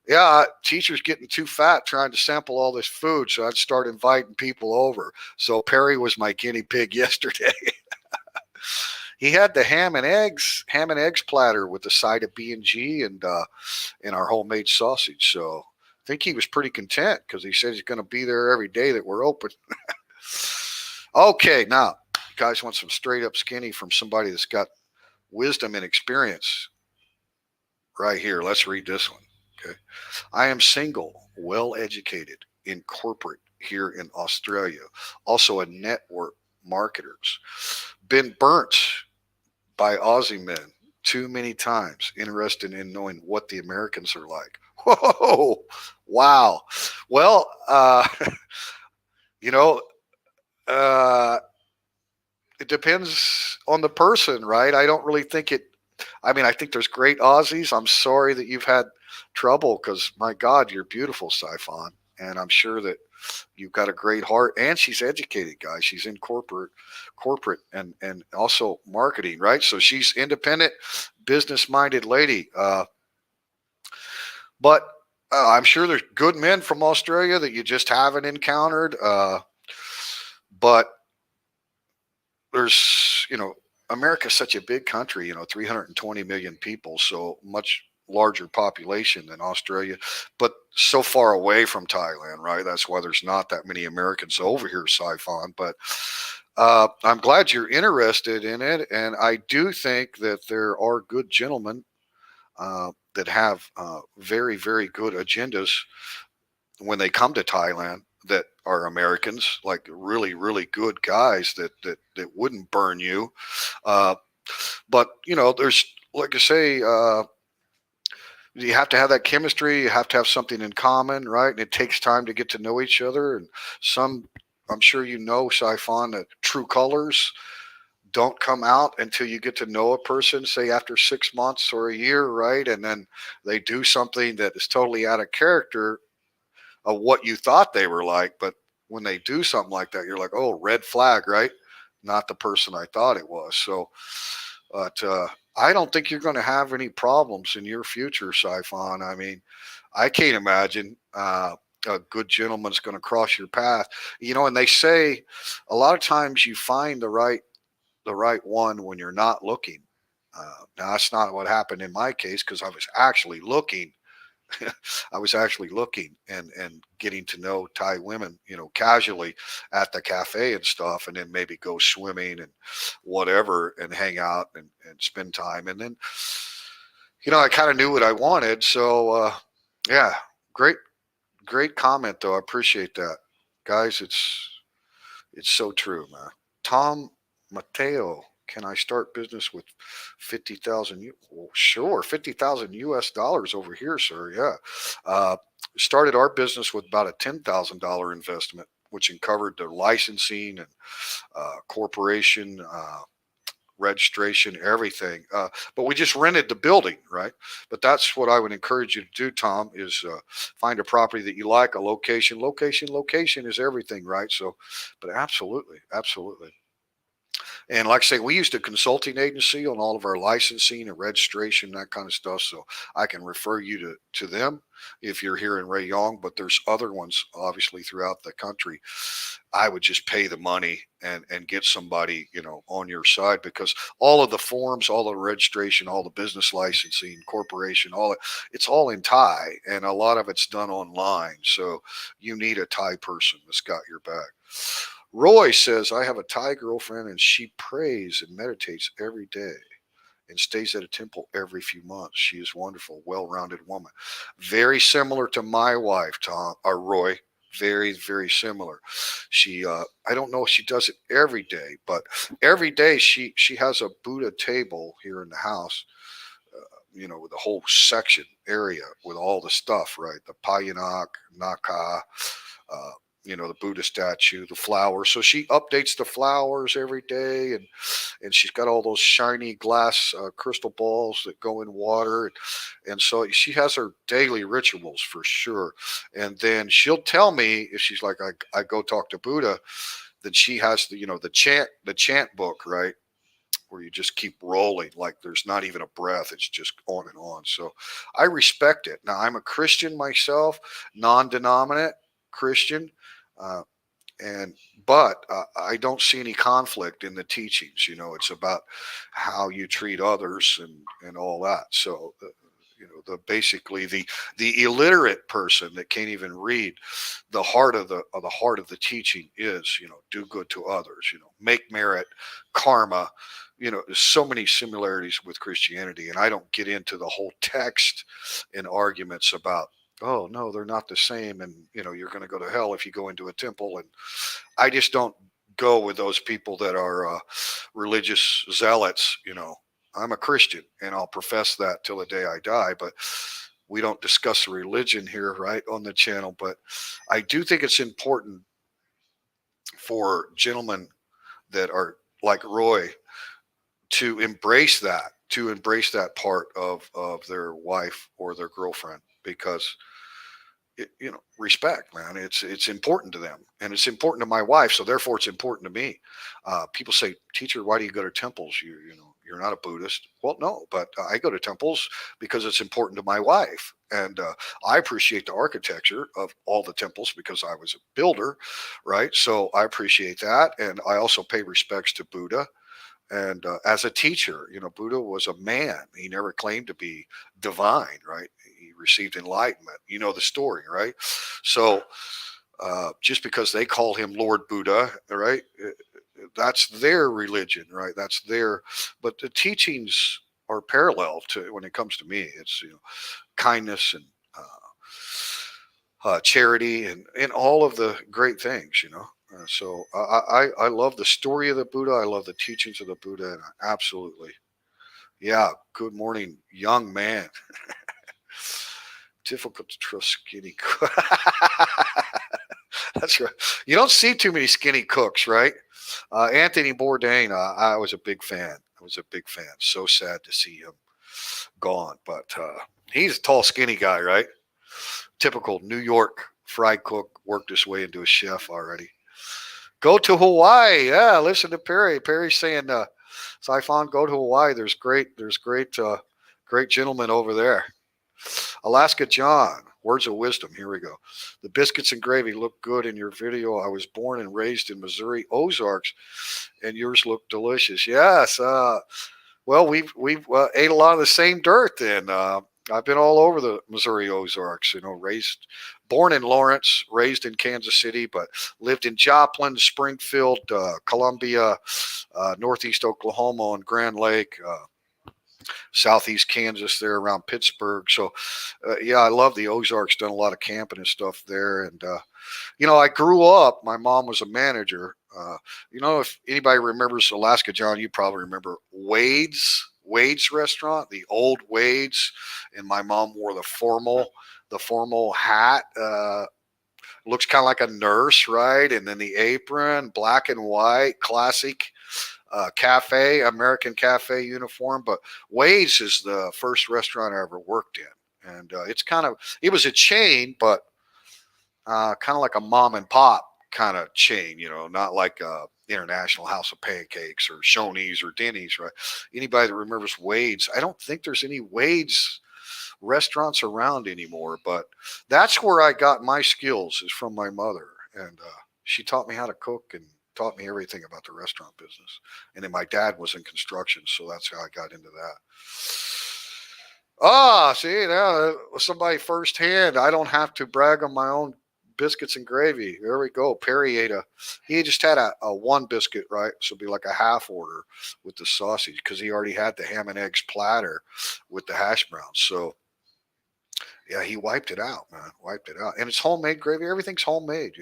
yeah, teachers getting too fat trying to sample all this food, so I'd start inviting people over. So Perry was my guinea pig yesterday. He had the ham and eggs platter with the side of B&G and our homemade sausage. So I think he was pretty content because he says he's going to be there every day that we're open. Okay, now you guys want some straight up skinny from somebody that's got wisdom and experience right here. Let's read this one. Okay. I am single, well educated, in corporate here in Australia, also a network marketers. Been burnt by Aussie men too many times, interested in knowing what the Americans are like. Whoa, wow. Well, you know, uh, it depends on the person, right? I don't really think it. I mean, I think there's great Aussies. I'm sorry that you've had trouble because, my God, you're beautiful, Siphon. And I'm sure that you've got a great heart. And she's educated, guys. She's in corporate, and also marketing, right? So she's independent, business minded lady. But I'm sure there's good men from Australia that you just haven't encountered. But there's, you know, America's such a big country, you know, 320 million people, so much larger population than Australia, but so far away from Thailand, right? That's why there's not that many Americans over here, Siphon. But I'm glad you're interested in it. And I do think that there are good gentlemen that have very, very good agendas when they come to Thailand that are Americans, like really, really good guys that wouldn't burn you. Uh, but you know, there's like I say, you have to have that chemistry. You have to have something in common, right? And it takes time to get to know each other. And some, I'm sure you know, Siphon, that true colors don't come out until you get to know a person, say after 6 months or a year, right? And then they do something that is totally out of character of what you thought they were like. But when they do something like that, you're like, oh, red flag, right? Not the person I thought it was. So, but I don't think you're going to have any problems in your future, Siphon. I mean, I can't imagine a good gentleman's going to cross your path. You know, and they say a lot of times you find the right one when you're not looking. Now that's not what happened in my case because I was actually looking. I was actually looking and getting to know Thai women, you know, casually at the cafe and stuff, and then maybe go swimming and whatever and hang out and spend time. And then, you know, I kind of knew what I wanted. So, yeah, great, great comment though. I appreciate that, guys. It's so true, man. Tom Mateo, can I start business with 50,000? Well, sure, 50,000 US dollars over here, sir. Yeah. Uh, Started our business with about a $10,000 investment, which covered the licensing and corporation, registration, everything. But we just rented the building, right? But that's what I would encourage you to do, Tom, is find a property that you like, a location. Location is everything, right? So, but absolutely, absolutely. And like I say, we used a consulting agency on all of our licensing and registration, that kind of stuff. So I can refer you to them if you're here in Rayong, but there's other ones obviously throughout the country. I would just pay the money and get somebody, on your side, because all of the forms, all the registration, all the business licensing, corporation, it's all in Thai, and a lot of it's done online. So you need a Thai person that's got your back. Roy says, I have a Thai girlfriend and she prays and meditates every day and stays at a temple every few months. She is wonderful, well rounded woman. Very similar to my wife, Tom, or Roy. Very, very similar. She, I don't know if she does it every day, but every day she has a Buddha table here in the house, with the whole section area with all the stuff, right? The Payanak, Naka, uh, the Buddha statue, the flowers. So she updates the flowers every day, and she's got all those shiny glass crystal balls that go in water, and so she has her daily rituals for sure. And then she'll tell me if she's like, I go talk to Buddha, then she has the chant book, right? Where you just keep rolling like there's not even a breath. It's just on and on. So I respect it. Now, I'm a Christian myself, non-denominate Christian. Uh, and but I don't see any conflict in the teachings. It's about how you treat others and all that. So the basically the illiterate person that can't even read, the heart of the teaching is, do good to others, make merit, karma. There's so many similarities with Christianity, and I don't get into the whole text and arguments about, oh no, they're not the same, and you're going to go to hell if you go into a temple. And I just don't go with those people that are religious zealots. I'm a Christian and I'll profess that till the day I die, but we don't discuss religion here, right, on the channel. But I do think it's important for gentlemen that are like Roy to embrace that part of their wife or their girlfriend, because respect, man. It's important to them, and it's important to my wife. So therefore, it's important to me. People say, "Teacher, why do you go to temples? You're not a Buddhist." Well, no, but I go to temples because it's important to my wife, and I appreciate the architecture of all the temples because I was a builder, right? So I appreciate that, and I also pay respects to Buddha. And as a teacher, Buddha was a man. He never claimed to be divine, right? He received enlightenment. You know the story, right? So just because they call him Lord Buddha, right? That's their religion, right? That's their, but the teachings are parallel to, when it comes to me, it's, kindness and charity and all of the great things. So I love the story of the Buddha. I love the teachings of the Buddha, and absolutely, yeah. Good morning, young man. Difficult to trust skinny cook. That's right. You don't see too many skinny cooks, right? Anthony Bourdain, I was a big fan. I was a big fan. So sad to see him gone, but he's a tall, skinny guy, right? Typical New York fry cook, worked his way into a chef already. Go to Hawaii. Yeah, listen to Perry. Perry's saying, Siphon, go to Hawaii. There's great gentlemen over there. Alaska John, words of wisdom. Here we go. The biscuits and gravy look good in your video. I was born and raised in Missouri Ozarks, and yours look delicious. Yes. Well, we've ate a lot of the same dirt. Then I've been all over the Missouri Ozarks. Born in Lawrence, raised in Kansas City, but lived in Joplin, Springfield, Columbia, Northeast Oklahoma on Grand Lake. Southeast Kansas there around Pittsburgh. So, yeah, I love the Ozarks. Done a lot of camping and stuff there. And, I grew up, my mom was a manager. If anybody remembers Alaska John, you probably remember Wade's restaurant, the old Wade's. And my mom wore the formal hat. Looks kind of like a nurse, right? And then the apron, black and white, classic American cafe uniform. But Wade's is the first restaurant I ever worked in. And it was a chain, but kind of like a mom and pop kind of chain, not like International House of Pancakes or Shoney's or Denny's, right? Anybody that remembers Wade's, I don't think there's any Wade's restaurants around anymore, but that's where I got my skills is from my mother. And she taught me how to cook and taught me everything about the restaurant business. And then my dad was in construction, so that's how I got into that. Ah, see, now somebody firsthand. I don't have to brag on my own biscuits and gravy. There we go. Perry he just had a one biscuit, right? So it'd be like a half order with the sausage because he already had the ham and eggs platter with the hash browns. So yeah, he wiped it out, man. Wiped it out. And it's homemade gravy. Everything's homemade,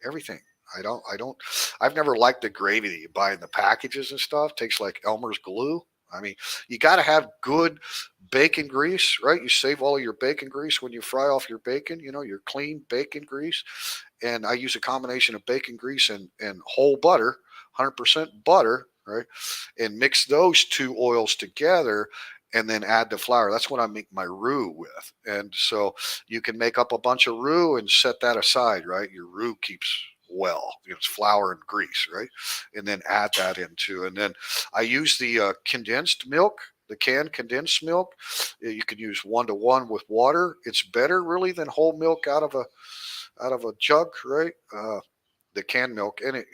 everything. I've never liked the gravy that you buy in the packages and stuff. Tastes like Elmer's glue. I mean, you got to have good bacon grease, right? You save all of your bacon grease when you fry off your bacon, your clean bacon grease. And I use a combination of bacon grease and whole butter, 100% butter, right? And mix those two oils together and then add the flour. That's what I make my roux with. And so you can make up a bunch of roux and set that aside, right? Your roux keeps well. It's flour and grease, right? And then add that into. And then I use the condensed milk, the canned condensed milk. You can use 1-to-1 with water. It's better really than whole milk out of a jug, right? The canned milk, and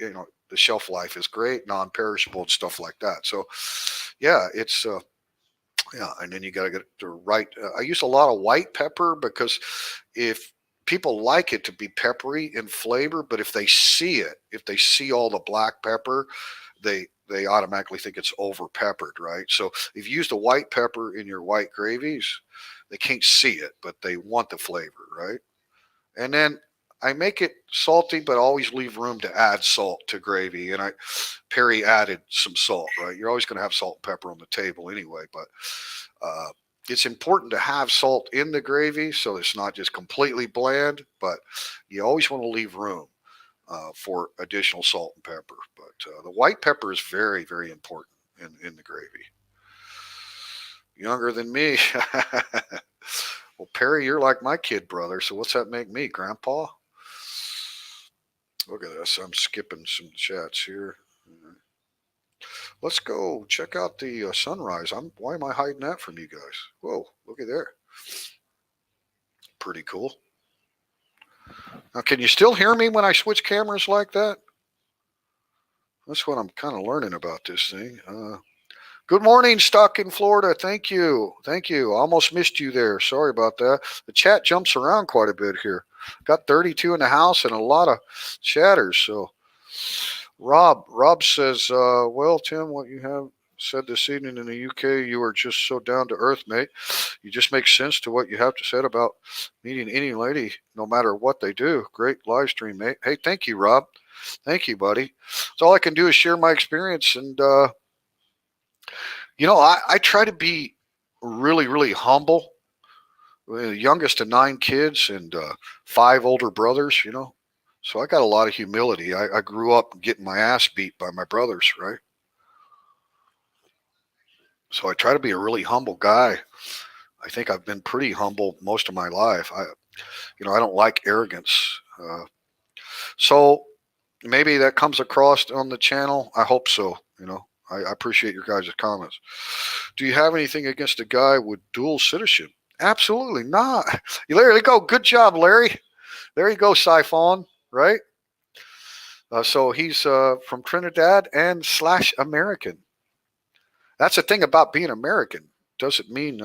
the shelf life is great, non-perishable and stuff like that. So yeah, it's yeah, and then you got to get the right. I use a lot of white pepper because if people like it to be peppery in flavor, but if they see it, if they see all the black pepper, they automatically think it's over peppered, right? So if you use the white pepper in your white gravies, they can't see it, but they want the flavor, right? And then I make it salty, but always leave room to add salt to gravy. And Perry added some salt, right? You're always going to have salt and pepper on the table anyway, but uh, it's important to have salt in the gravy so it's not just completely bland, but you always want to leave room for additional salt and pepper. But the white pepper is very, very important in the gravy. Younger than me. Well, Perry, you're like my kid brother, so what's that make me, Grandpa? Look at this. I'm skipping some chats here. Let's go check out the sunrise. Why am I hiding that from you guys? Whoa, look at there. Pretty cool. Now, can you still hear me when I switch cameras like that? That's what I'm kind of learning about this thing. Good morning, Stock in Florida. Thank you. Thank you. Almost missed you there. Sorry about that. The chat jumps around quite a bit here. Got 32 in the house and a lot of chatters. So, Rob says, well, Tim, what you have said this evening in the UK, you are just so down to earth, mate. You just make sense to what you have to say about meeting any lady, no matter what they do. Great live stream, mate. Hey, thank you, Rob. Thank you, buddy. So all I can do is share my experience. And, I try to be really, really humble. We're the youngest of 9 kids and 5 older brothers, So I got a lot of humility. I grew up getting my ass beat by my brothers, right? So I try to be a really humble guy. I think I've been pretty humble most of my life. I don't like arrogance. So maybe that comes across on the channel. I hope so. I appreciate your guys' comments. Do you have anything against a guy with dual citizenship? Absolutely not. There you go. Good job, Larry. There you go, Siphon, right? So he's from Trinidad and / American. That's the thing about being American. Doesn't mean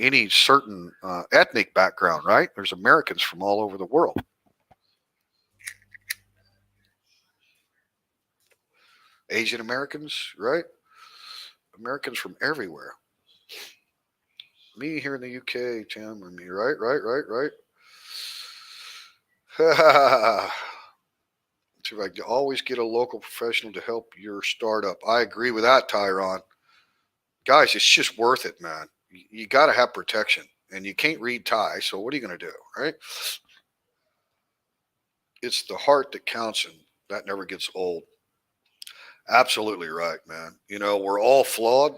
any certain ethnic background, right? There's Americans from all over the world. Asian Americans, right? Americans from everywhere. Me here in the UK, Tim, and me, right. So I always get a local professional to help your startup. I agree with that, Tyron. Guys, it's just worth it, man. You got to have protection, and you can't read Thai, so what are you going to do, right? It's the heart that counts, and that never gets old. Absolutely right, man. We're all flawed.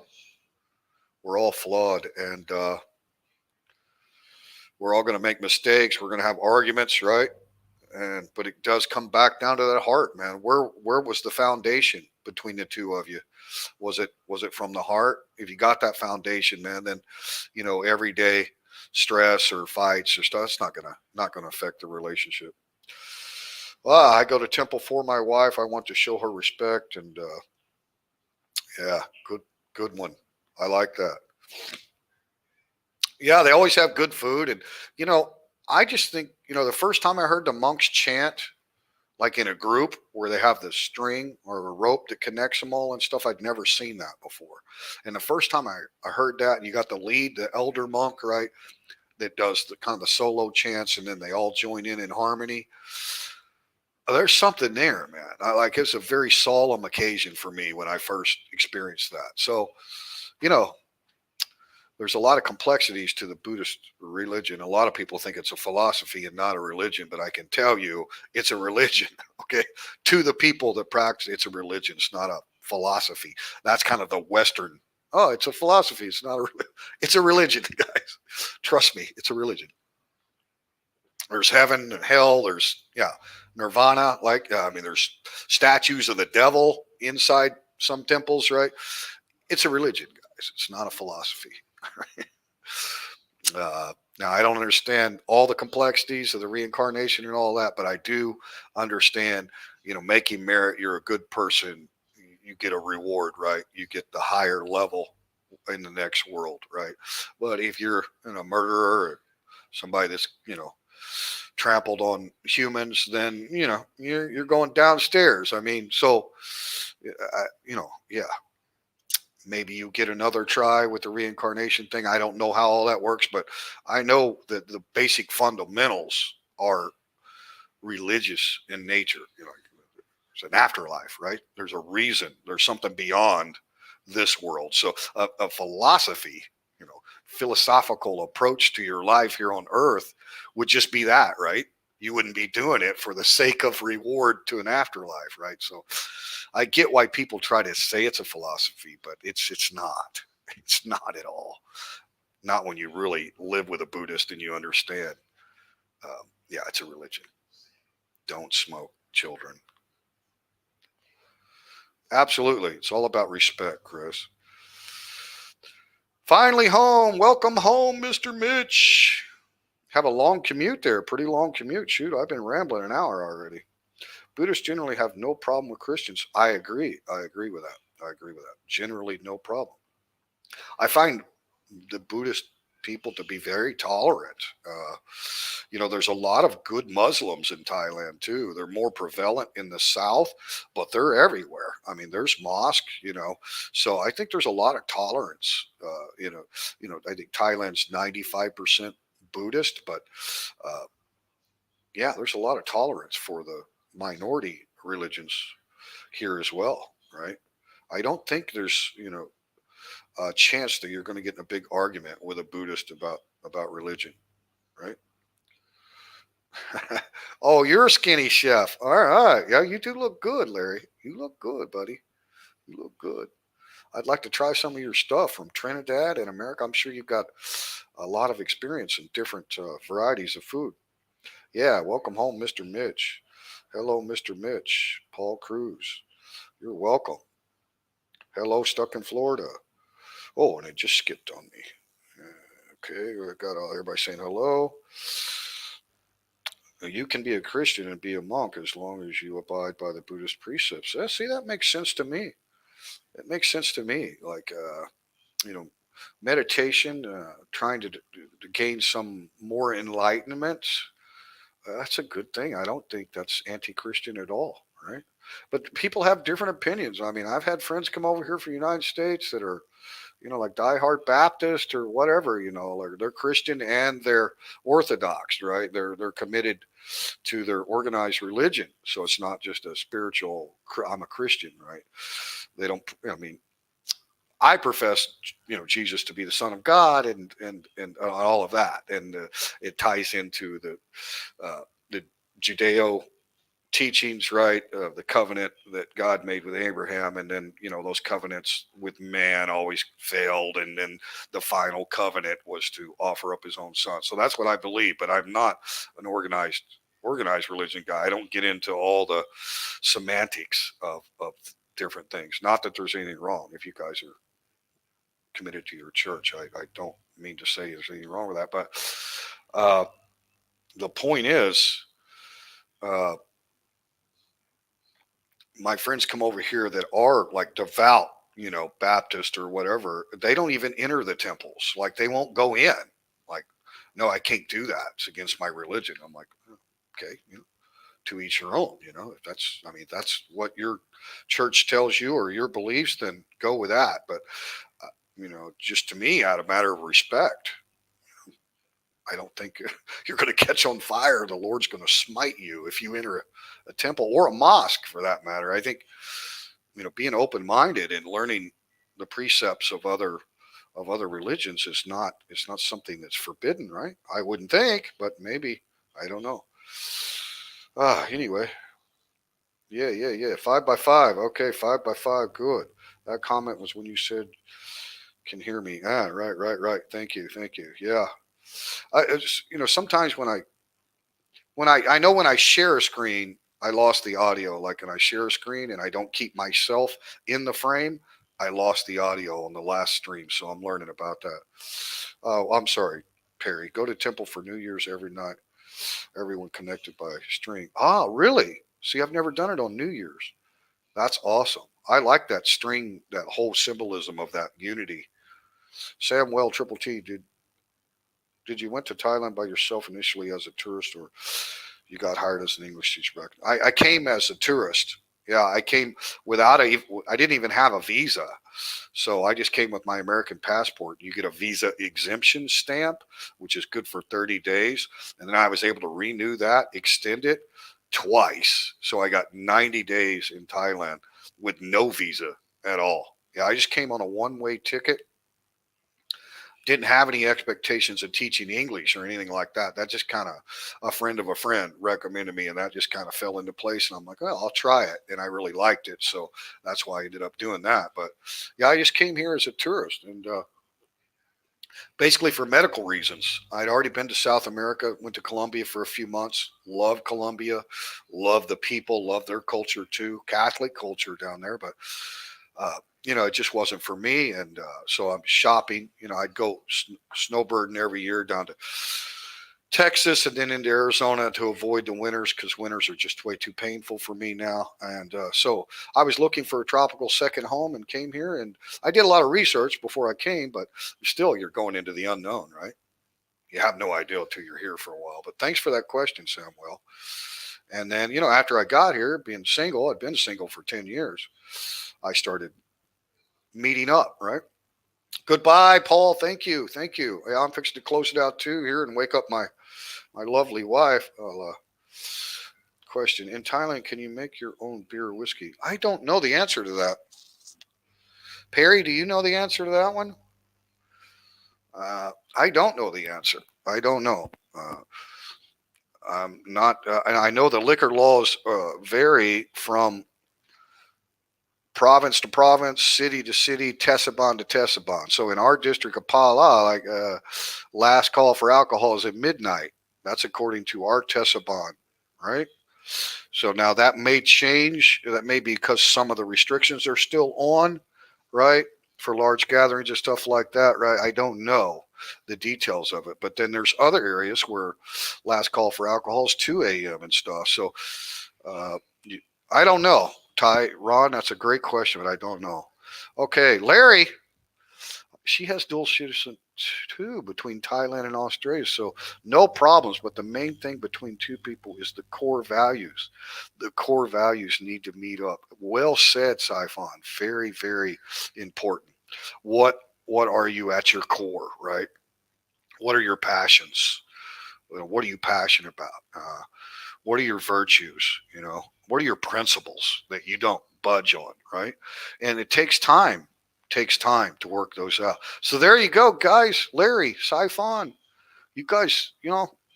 We're all flawed, and we're all going to make mistakes. We're going to have arguments, right? but it does come back down to that heart, man. Where was the foundation between the two of you? Was it from the heart? If you got that foundation, man, then everyday stress or fights or stuff, it's not gonna affect the relationship. Well, I go to temple for my wife. I want to show her respect, and yeah, good one. I like that. Yeah, they always have good food, and you know, I just think the first time I heard the monks chant, like in a group where they have the string or a rope that connects them all and stuff. I'd never seen that before. And the first time I heard that, and you got the lead, the elder monk, right, that does the kind of the solo chants, and then they all join in harmony. There's something there, man. It's a very solemn occasion for me when I first experienced that. So, you know, there's a lot of complexities to the Buddhist religion. A lot of people think it's a philosophy and not a religion, but I can tell you it's a religion. Okay. To the people that practice, it's a religion. It's not a philosophy. That's kind of the Western. Oh, it's a philosophy. It's not a, it's a religion, guys. Trust me, it's a religion. There's heaven and hell. There's, yeah, nirvana. There's statues of the devil inside some temples, right? It's a religion, guys. It's not a philosophy. Now, I don't understand all the complexities of the reincarnation and all that, but I do understand, making merit, you're a good person, you get a reward, right? You get the higher level in the next world, right? But if you're a murderer or somebody that's, trampled on humans, then, you're going downstairs. I mean, so, yeah, maybe you get another try with the reincarnation thing. I don't know how all that works, but I know that the basic fundamentals are religious in nature. There's an afterlife, right? There's a reason. There's something beyond this world. So a philosophy, philosophical approach to your life here on earth would just be that, right? You wouldn't be doing it for the sake of reward to an afterlife, right? So I get why people try to say it's a philosophy, but it's not. It's not at all. Not when you really live with a Buddhist and you understand. Yeah, it's a religion. Don't smoke, children. Absolutely. It's all about respect, Chris. Finally home. Welcome home, Mr. Mitch. Have a long commute there. Pretty long commute. Shoot, I've been rambling an hour already. Buddhists generally have no problem with Christians. I agree. I agree with that. I agree with that. Generally, no problem. I find the Buddhist people to be very tolerant. There's a lot of good Muslims in Thailand too. They're more prevalent in the south, but they're everywhere. I mean, there's mosques, so I think there's a lot of tolerance. I think Thailand's 95% Buddhist, but yeah, there's a lot of tolerance for the minority religions here as well, right? I don't think there's a chance that you're going to get in a big argument with a Buddhist about religion, right? Oh, you're a skinny chef. All right, yeah, you do look good, Larry. You look good, buddy. You look good. I'd like to try some of your stuff from Trinidad and America. I'm sure you've got a lot of experience in different varieties of food. Yeah, welcome home, Mr. Mitch. Hello, Mr. Mitch. Paul Cruz. You're welcome. Hello, stuck in Florida. Oh, and it just skipped on me. Okay, I got everybody saying hello. You can be a Christian and be a monk as long as you abide by the Buddhist precepts. See, that makes sense to me. It makes sense to me. You know, meditation, trying to gain some more enlightenment. That's a good thing. I don't think that's anti-Christian at all, right? But people have different opinions. I mean, I've had friends come over here from the United States that are, like diehard Baptist or whatever, like they're Christian and they're Orthodox, right? They're committed to their organized religion. So it's not just a spiritual, I'm a Christian, right? They don't, I mean, I profess, Jesus to be the Son of God and all of that. And it ties into the Judeo teachings, right, of the covenant that God made with Abraham, and then those covenants with man always failed, and then the final covenant was to offer up his own son. So that's what I believe, but I'm not an organized organized religion guy. I don't get into all the semantics of different things. Not that there's anything wrong if you guys are committed to your church. I don't mean to say there's anything wrong with that, but uh, the point is, uh, my friends come over here that are like devout, Baptist or whatever. They don't even enter the temples. Like they won't go in. Like, no, I can't do that. It's against my religion. I'm like, okay, to each your own. If that's what your church tells you or your beliefs, then go with that. But just to me, out of matter of respect, I don't think you're going to catch on fire. The Lord's going to smite you if you enter a temple or a mosque, for that matter. I think being open minded and learning the precepts of other religions is not something that's forbidden, right? I wouldn't think, but maybe, I don't know. Anyway, yeah. 5x5. Okay, 5x5. Good. That comment was when you said, "Can hear me." Right. Thank you. Yeah. I just, sometimes when I know when I share a screen, I lost the audio. Like when I share a screen and I don't keep myself in the frame, I lost the audio on the last stream. So I'm learning about that. Oh, I'm sorry, Perry. Go to temple for New Year's every night. Everyone connected by string. Ah, really? See, I've never done it on New Year's. That's awesome. I like that string, that whole symbolism of that unity. Samuel Triple T, did you went to Thailand by yourself initially as a tourist, or you got hired as an English teacher back? I came as a tourist. Yeah, I came without I didn't even have a visa. So I just came with my American passport. You get a visa exemption stamp, which is good for 30 days. And then I was able to renew that, extend it twice. So I got 90 days in Thailand with no visa at all. Yeah, I just came on a one-way ticket. Didn't have any expectations of teaching English or anything like that. That just kind of a friend of a friend recommended me, and that just kind of fell into place. And I'm like, well, I'll try it, and I really liked it, so that's why I ended up doing that. But yeah, I just came here as a tourist, and basically for medical reasons. I'd already been to South America, went to Colombia for a few months. Love Colombia, love the people, love their culture too. Catholic culture down there, but it just wasn't for me. And so I'm shopping. I'd go snowbirding every year down to Texas and then into Arizona to avoid the winters because winters are just way too painful for me now. And so I was looking for a tropical second home and came here. And I did a lot of research before I came, but still, you're going into the unknown, right? You have no idea until you're here for a while. But thanks for that question, Samuel. And then, after I got here, being single, I'd been single for 10 years. I started meeting up, right? Goodbye, Paul. Thank you. Yeah, I'm fixing to close it out too here and wake up my lovely wife. Question: in Thailand, can you make your own beer or whiskey? I don't know the answer to that. Perry, do you know the answer to that one? I don't know the answer. I don't know. I'm not. And I know the liquor laws vary from province to province, city to city, Tesabon to Tesabon. So in our district of PHALA, like last call for alcohol is at midnight. That's according to our Tesabon, right? So now that may change. That may be because some of the restrictions are still on, right? For large gatherings and stuff like that, right? I don't know the details of it. But then there's other areas where last call for alcohol is 2 a.m. and stuff. So uh, I don't know. Ty, Ron, that's a great question, but I don't know. Okay, Larry, she has dual citizenship too between Thailand and Australia, so no problems. But the main thing between two people is the core values. The core values need to meet up. Well said, Saifan. Very, very important. What are you at your core, right? What are your passions? What are you passionate about? What are your virtues? What are your principles that you don't budge on, right? And it takes time to work those out. So there you go, guys. Larry, Saifan, you guys,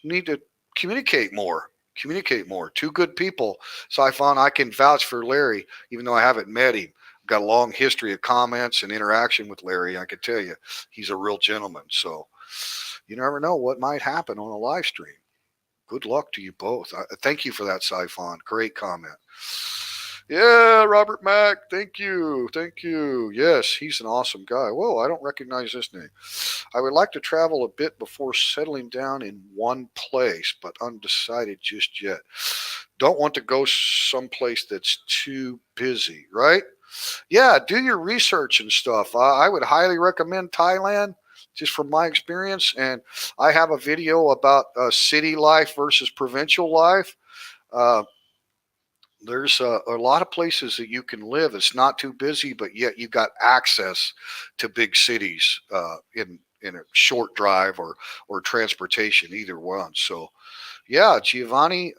need to communicate more. Communicate more. Two good people. Saifan, I can vouch for Larry, even though I haven't met him. I've got a long history of comments and interaction with Larry. I can tell you, he's a real gentleman. So you never know what might happen on a live stream. Good luck to you both. Thank you for that, Siphon. Great comment. Yeah, Robert Mack. Thank you. Thank you. Yes, he's an awesome guy. Whoa, I don't recognize this name. I would like to travel a bit before settling down in one place, but undecided just yet. Don't want to go someplace that's too busy, right? Yeah, do your research and stuff. I would highly recommend Thailand, just from my experience. And I have a video about city life versus provincial life. Uh, there's a lot of places that you can live. It's not too busy, but yet you got access to big cities in a short drive or transportation, either one. So yeah, Giovanni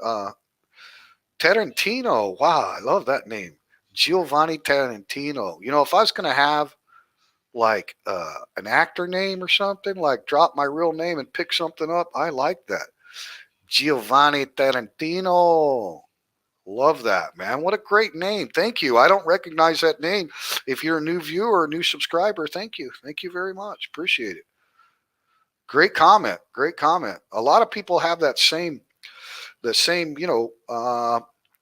Tarantino. Wow, I love that name, Giovanni Tarantino. You know, if I was gonna have like an actor name or something, like drop my real name and pick something up, I like that. Giovanni Tarantino. Love that, man. What a great name. Thank you. I don't recognize that name. If you're a new viewer or a new subscriber, thank you. Thank you very much. Appreciate it. Great comment. Great comment. A lot of people have the same, I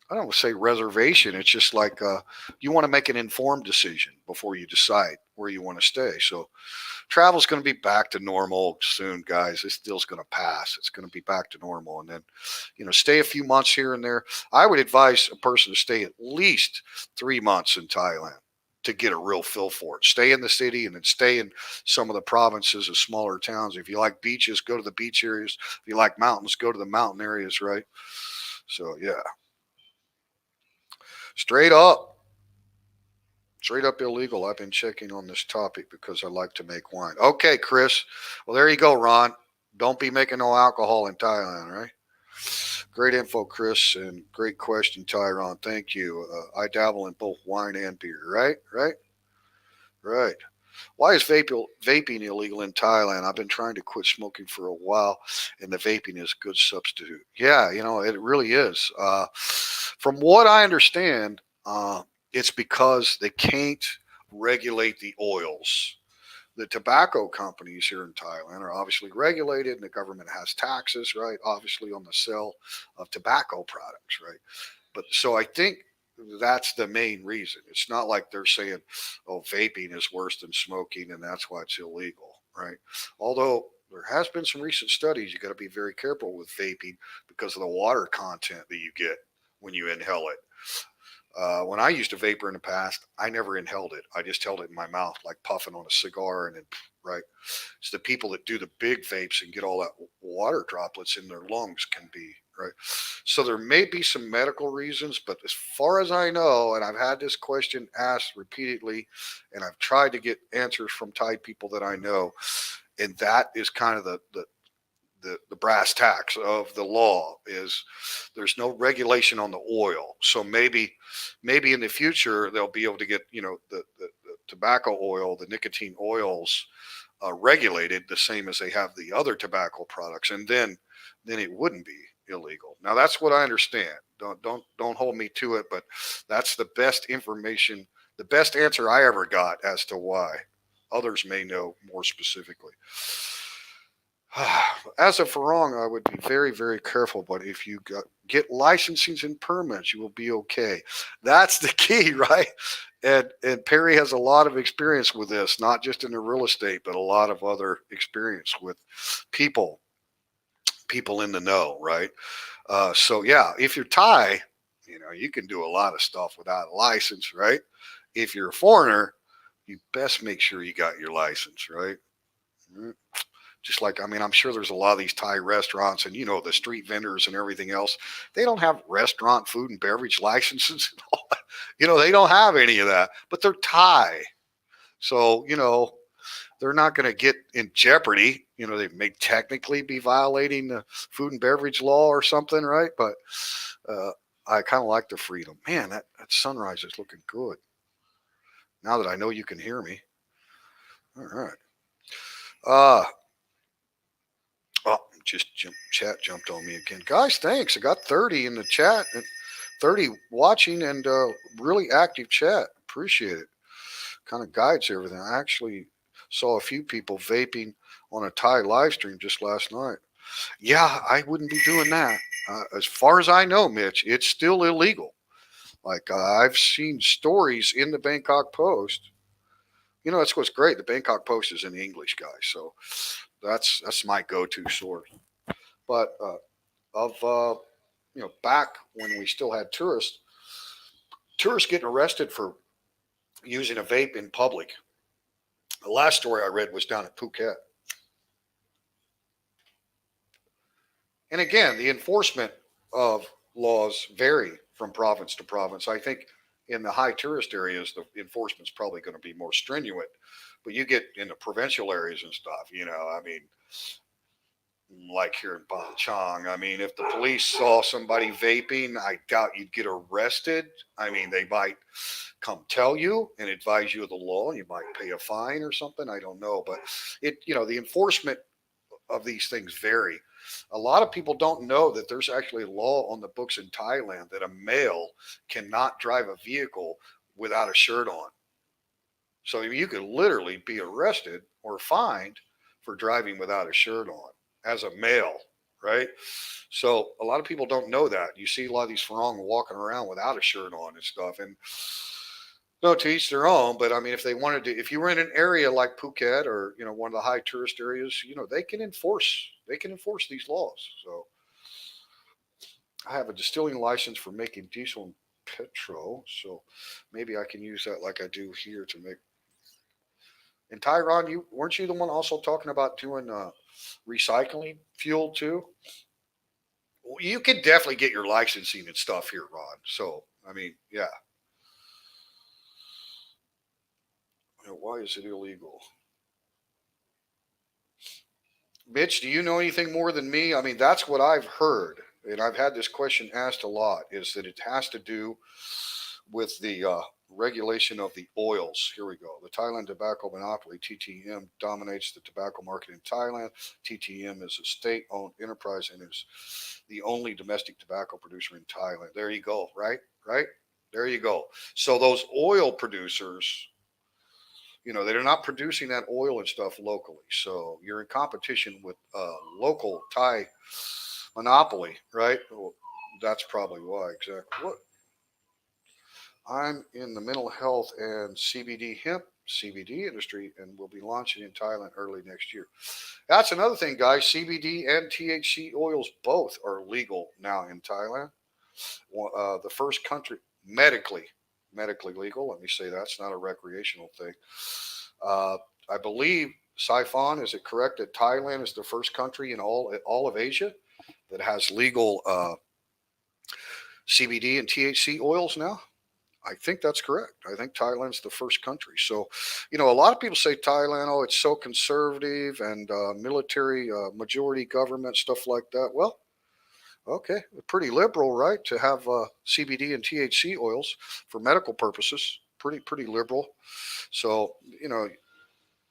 don't want to say reservation. It's just like you want to make an informed decision before you decide where you want to stay. So travel's going to be back to normal soon, guys. This deal's going to pass. It's going to be back to normal. And then, stay a few months here and there. I would advise a person to stay at least 3 months in Thailand to get a real feel for it. Stay in the city and then stay in some of the provinces of smaller towns. If you like beaches, go to the beach areas. If you like mountains, go to the mountain areas, right? So, yeah. Straight up. Straight up illegal. I've been checking on this topic because I like to make wine. Okay, Chris. Well, there you go, Ron. Don't be making no alcohol in Thailand, right? Great info, Chris, and great question, Tyron. Thank you. I dabble in both wine and beer, right? Right? Right. Why is vaping illegal in Thailand? I've been trying to quit smoking for a while, and the vaping is a good substitute. Yeah, it really is. From what I understand, it's because they can't regulate the oils. The tobacco companies here in Thailand are obviously regulated, and the government has taxes, right? Obviously, on the sale of tobacco products, right? But so I think that's the main reason. It's not like they're saying, "Oh, vaping is worse than smoking, and that's why it's illegal," right? Although there has been some recent studies, you got to be very careful with vaping because of the water content that you get when you inhale it. When I used a vapor in the past, I never inhaled it. I just held it in my mouth, like puffing on a cigar, and then right. It's the people that do the big vapes and get all that water droplets in their lungs can be right. So there may be some medical reasons, but as far as I know, and I've had this question asked repeatedly, and I've tried to get answers from Thai people that I know, and that is kind of the brass tacks of the law is there's no regulation on the oil. So maybe in the future they'll be able to get the tobacco oil, the nicotine oils regulated the same as they have the other tobacco products, and then it wouldn't be illegal. Now that's what I understand. Don't hold me to it, but that's the best information, the best answer I ever got as to why. Others may know more specifically. As a Farong, I would be very, very careful. But if you get licensings and permits, you will be okay. That's the key, right? And Perry has a lot of experience with this, not just in the real estate, but a lot of other experience with people, people in the know, right? So yeah, if you're Thai, you can do a lot of stuff without a license, right? If you're a foreigner, you best make sure you got your license, right? Mm-hmm. Just like, I mean, I'm sure there's a lot of these Thai restaurants and, the street vendors and everything else. They don't have restaurant food and beverage licenses. They don't have any of that, but they're Thai. So, they're not going to get in jeopardy. They may technically be violating the food and beverage law or something, right? But I kind of like the freedom. Man, that sunrise is looking good. Now that I know you can hear me. All right. Oh, chat jumped on me again. Guys, thanks. I got 30 in the chat and 30 watching and really active chat. Appreciate it. Kind of guides everything. I actually saw a few people vaping on a Thai live stream just last night. Yeah, I wouldn't be doing that. As far as I know, Mitch, it's still illegal. Like I've seen stories in the Bangkok Post. You know, that's what's great. The Bangkok Post is in English, guys. So that's my go-to source. But of back when we still had tourists getting arrested for using a vape in public. The last story I read was down at Phuket. And again, the enforcement of laws vary from province to province. I think in the high tourist areas, the enforcement's probably going to be more stringent. But you get in the provincial areas and stuff, I mean, like here in Chang, I mean, if the police saw somebody vaping, I doubt you'd get arrested. I mean, they might come tell you and advise you of the law. You might pay a fine or something. I don't know. But the enforcement of these things vary. A lot of people don't know that there's actually a law on the books in Thailand that a male cannot drive a vehicle without a shirt on. So you could literally be arrested or fined for driving without a shirt on as a male, right? So a lot of people don't know that. You see a lot of these Farong walking around without a shirt on and stuff. And no, to each their own. But I mean, if they wanted to, if you were in an area like Phuket or one of the high tourist areas, they can enforce these laws. So I have a distilling license for making diesel and petrol, so maybe I can use that like I do here to make. And Tyron, you weren't you the one also talking about doing recycling fuel too? Well, you can definitely get your licensing and stuff here, Ron. So I mean, yeah. Why is it illegal? Mitch, do you know anything more than me? I mean, that's what I've heard, and I've had this question asked a lot. Is that it has to do with the regulation of the oils. Here we go. The Thailand Tobacco Monopoly, TTM, dominates the tobacco market in Thailand. TTM is a state owned enterprise and is the only domestic tobacco producer in Thailand. There you go, right? Right? There you go. So those oil producers, they're not producing that oil and stuff locally. So you're in competition with local Thai monopoly, right? Well, that's probably why exactly. What I'm in the mental health and CBD hemp CBD industry and will be launching in Thailand early next year. That's another thing, guys. CBD and THC oils both are legal now in Thailand. The first country medically legal. Let me say that's not a recreational thing. Uh, I believe Siphon, is it correct that Thailand is the first country in all of Asia that has legal CBD and THC oils now? I think that's correct. I think Thailand's the first country. So, a lot of people say Thailand, oh, it's so conservative and military majority government, stuff like that. Well, okay, pretty liberal, right? To have CBD and THC oils for medical purposes, pretty liberal. So,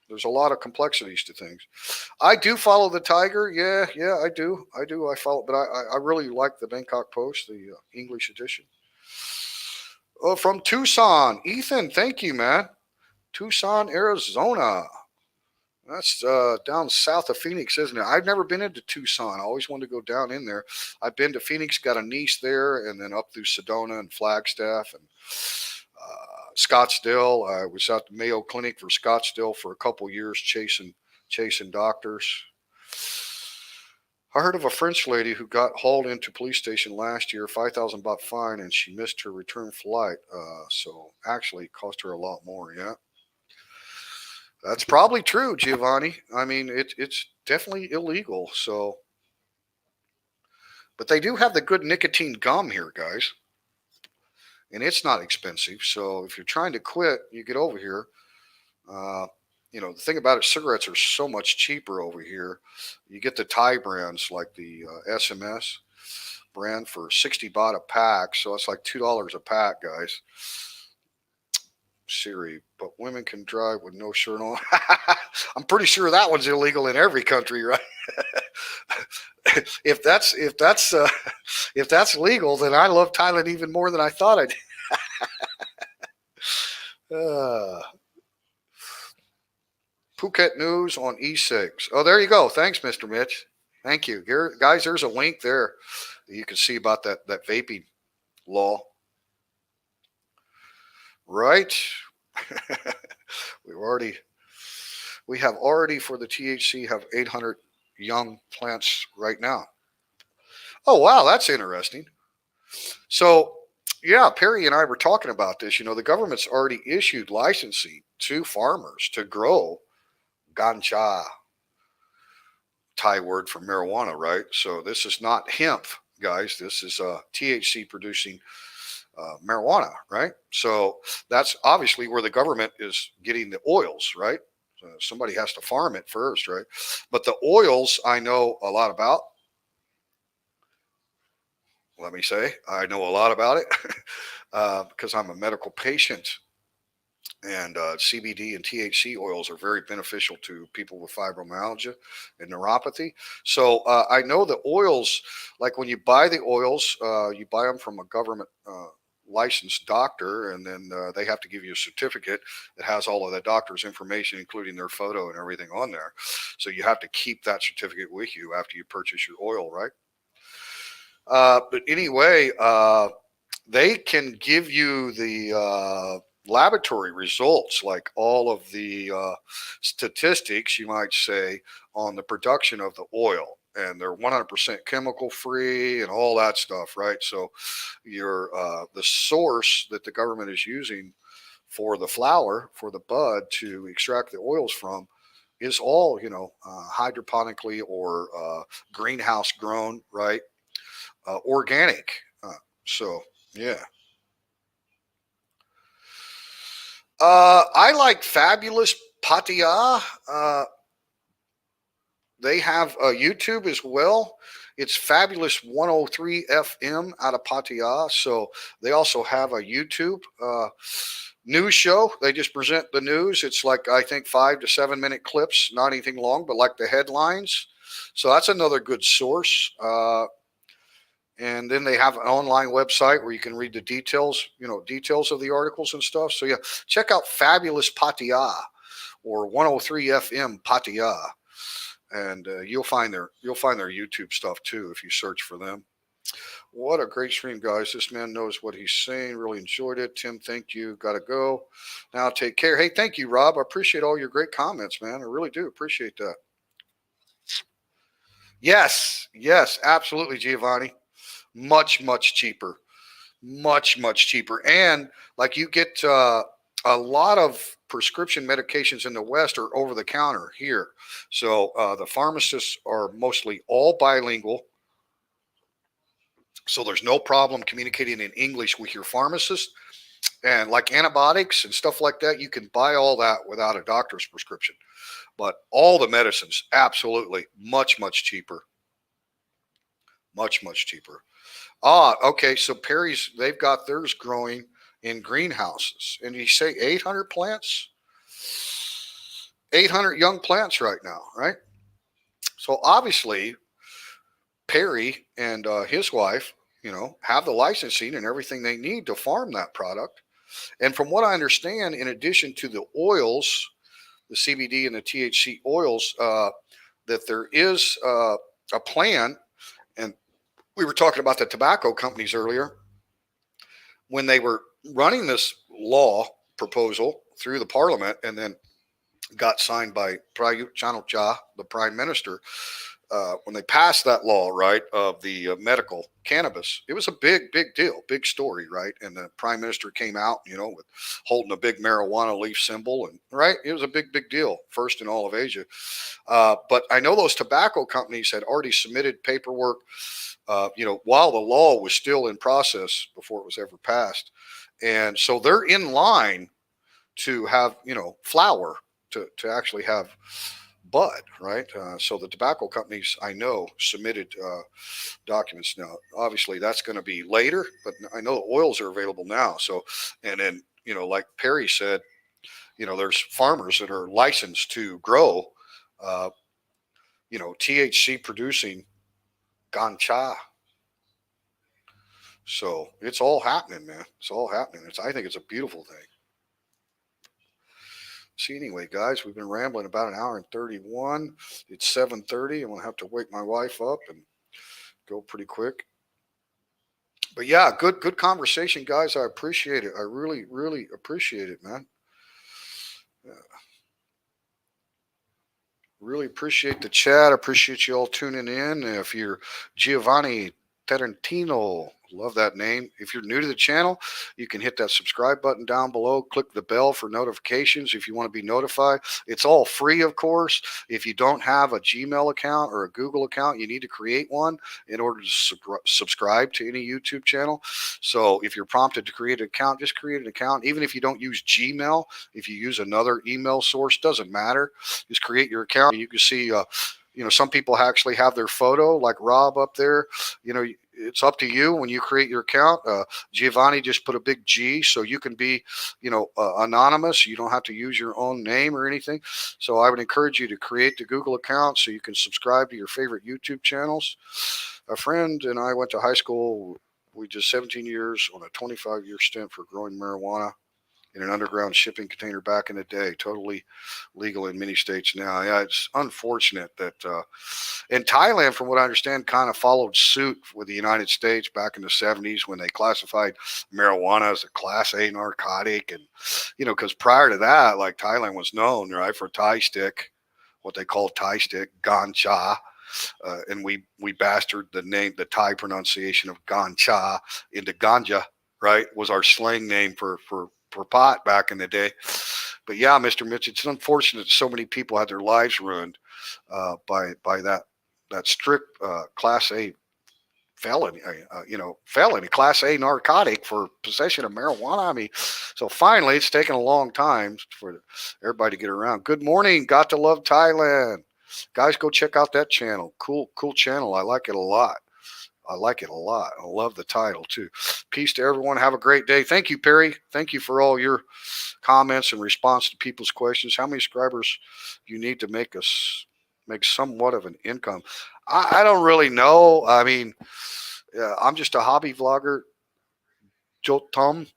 there's a lot of complexities to things. I do follow the Tiger. Yeah, I do. I follow, but I really like the Bangkok Post, the English edition. Oh, from Tucson, Ethan. Thank you, man. Tucson, Arizona. That's down south of Phoenix, isn't it? I've never been into Tucson. I always wanted to go down in there. I've been to Phoenix, got a niece there, and then up through Sedona and Flagstaff and Scottsdale. I was at the Mayo Clinic for Scottsdale for a couple years, chasing doctors. I heard of a French lady who got hauled into police station last year, 5,000 baht fine, and she missed her return flight. So actually, it cost her a lot more. Yeah, that's probably true, Giovanni. I mean, it's definitely illegal. So, but they do have the good nicotine gum here, guys, and it's not expensive. So if you're trying to quit, you get over here. Uh, the thing about it, cigarettes are so much cheaper over here. You get the Thai brands like the SMS brand for 60 baht a pack. So it's like $2 a pack, guys. Siri, but women can drive with no shirt on. I'm pretty sure that one's illegal in every country, right? if that's legal, then I love Thailand even more than I thought I did. Phuket news on E6. Oh, there you go. Thanks, Mr. Mitch. Thank you. Guys, there's a link there that you can see about that vaping law. Right? we have already for the THC have 800 young plants right now. Oh, wow, that's interesting. So, yeah, Perry and I were talking about this. The government's already issued licensing to farmers to grow ganja, Thai word for marijuana, right? So this is not hemp, guys. This is THC producing marijuana, right? So that's obviously where the government is getting the oils, right? So somebody has to farm it first, right? But the oils I know a lot about. Let me say, I know a lot about it because I'm a medical patient. And CBD and THC oils are very beneficial to people with fibromyalgia and neuropathy. So I know the oils, like when you buy the oils, you buy them from a government licensed doctor, and then they have to give you a certificate that has all of the doctor's information, including their photo and everything on there. So you have to keep that certificate with you after you purchase your oil, right? But anyway, they can give you the laboratory results, like all of the statistics, you might say, on the production of the oil. And they're 100% chemical free and all that stuff, right? So your the source that the government is using for the flower, for the bud to extract the oils from, is all hydroponically or greenhouse grown, right? Organic. So yeah. I like Fabulous Patia. They have YouTube as well. It's Fabulous 103 FM out of Patia. So they also have a YouTube news show. They just present the news. It's like, I think, 5 to 7 minute clips, not anything long, but like the headlines. So that's another good source. And then they have an online website where you can read the details, details of the articles and stuff. So yeah, check out Fabulous Patia or 103 FM Patia, and you'll find their YouTube stuff too if you search for them. What a great stream, guys! This man knows what he's saying. Really enjoyed it. Tim, thank you. Got to go now. Take care. Hey, thank you, Rob. I appreciate all your great comments, man. I really do appreciate that. Yes, absolutely, Giovanni. Much cheaper, much cheaper, and like you get a lot of prescription medications in the West are over the counter here. So the pharmacists are mostly all bilingual, so there's no problem communicating in English with your pharmacist. And like antibiotics and stuff like that, you can buy all that without a doctor's prescription. But all the medicines, absolutely, much cheaper, much cheaper. Ah, okay. So Perry's, they've got theirs growing in greenhouses. And you say 800 plants? 800 young plants right now, right? So obviously, Perry and his wife, have the licensing and everything they need to farm that product. And from what I understand, in addition to the oils, the CBD and the THC oils, that there is a plan. And we were talking about the tobacco companies earlier when they were running this law proposal through the parliament and then got signed by Prayut Chan-o-cha, the prime minister. When they passed that law, right, of the medical cannabis, it was a big deal, big story, right? And the prime minister came out, with holding a big marijuana leaf symbol, and right, it was a big deal, first in all of Asia. But I know those tobacco companies had already submitted paperwork, while the law was still in process before it was ever passed, and so they're in line to have, flower to actually have bud, right? So the tobacco companies, I know, submitted documents now. Obviously, that's going to be later, but I know the oils are available now. So, and then, like Perry said, there's farmers that are licensed to grow, THC producing ganja. So it's all happening, man. It's all happening. I think it's a beautiful thing. See, anyway, guys, we've been rambling about an hour and 31. It's 7:30. I'm going to have to wake my wife up and go pretty quick. But yeah, good conversation, guys. I appreciate it. I really appreciate it, man. Yeah, really appreciate the chat. I appreciate you all tuning in. If you're Giovanni Tarantino, love that name. If you're new to the channel, you can hit that subscribe button down below. Click the bell for notifications if you want to be notified. It's all free, of course. If you don't have a Gmail account or a Google account, you need to create one in order to subscribe to any YouTube channel. So if you're prompted to create an account, just create an account. Even if you don't use Gmail, if you use another email source, doesn't matter. Just create your account, and you can see some people actually have their photo like Rob up there. It's up to you when you create your account. Giovanni just put a big G so you can be anonymous. You don't have to use your own name or anything. So I would encourage you to create the Google account so you can subscribe to your favorite YouTube channels. A friend and I went to high school. We did 17 years on a 25-year stint for growing marijuana in an underground shipping container back in the day, totally legal in many states now. Yeah, it's unfortunate that in Thailand, from what I understand, kind of followed suit with the United States back in the 70s when they classified marijuana as a Class A narcotic. And, because prior to that, like Thailand was known, right, for Thai stick, what they call Thai stick, gancha. And we bastard the Thai pronunciation of gancha into ganja, right, was our slang name for pot back in the day. But yeah, Mr. Mitch, it's unfortunate so many people had their lives ruined by that strict Class A felony, felony, Class A narcotic for possession of marijuana. I mean, so finally, it's taken a long time for everybody to get around. Good morning, got to love Thailand, guys. Go check out that channel. Cool channel. I like it a lot. I love the title too. Peace to everyone. Have a great day. Thank you, Perry. Thank you for all your comments and response to people's questions. How many subscribers you need to make somewhat of an income? I don't really know. I mean, I'm just a hobby vlogger, Jotum,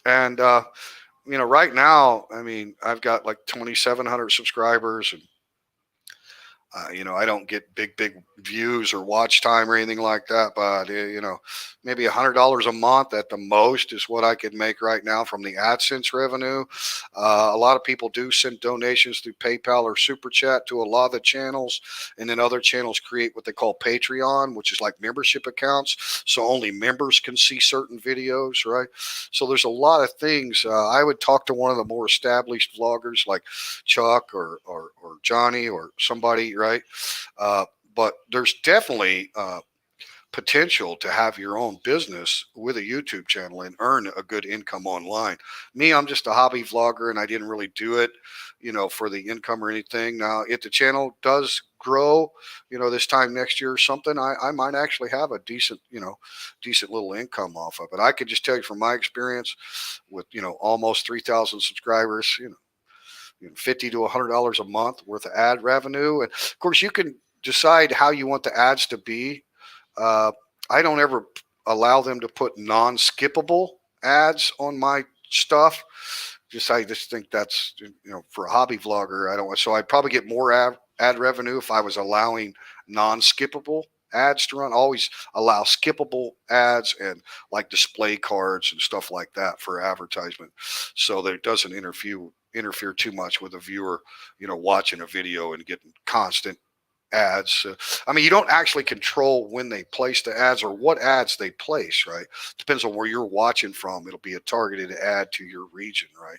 and right now, I mean, I've got like 2,700 subscribers, and I don't get big views or watch time or anything like that, but maybe $100 a month at the most is what I could make right now from the AdSense revenue. A lot of people do send donations through PayPal or Super Chat to a lot of the channels, and then other channels create what they call Patreon, which is like membership accounts, so only members can see certain videos, right? So there's a lot of things. I would talk to one of the more established vloggers like Chuck or Johnny or somebody, right? But there's definitely potential to have your own business with a YouTube channel and earn a good income online. Me, I'm just a hobby vlogger, and I didn't really do it, for the income or anything. Now, if the channel does grow, this time next year or something, I might actually have a decent little income off of it. I could just tell you from my experience with, almost 3,000 subscribers, $50 to $100 a month worth of ad revenue. And of course, you can decide how you want the ads to be. I don't ever allow them to put non-skippable ads on my stuff. I just think that's, for a hobby vlogger, I don't. So I'd probably get more ad revenue if I was allowing non-skippable ads to run. Always allow skippable ads and like display cards and stuff like that for advertisement, so that it doesn't interfere too much with a viewer, watching a video and getting constant ads. I mean, you don't actually control when they place the ads or what ads they place, right? Depends on where you're watching from. It'll be a targeted ad to your region, right?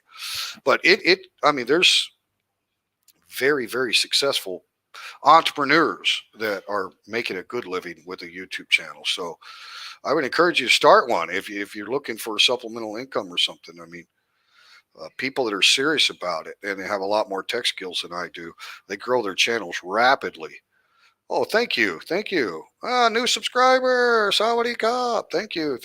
But I mean, there's very successful entrepreneurs that are making a good living with a YouTube channel. So I would encourage you to start one if you're looking for a supplemental income or something. I mean, people that are serious about it and they have a lot more tech skills than I do, they grow their channels rapidly. Oh, thank you. New subscriber, Sawadee Cop. Thank you.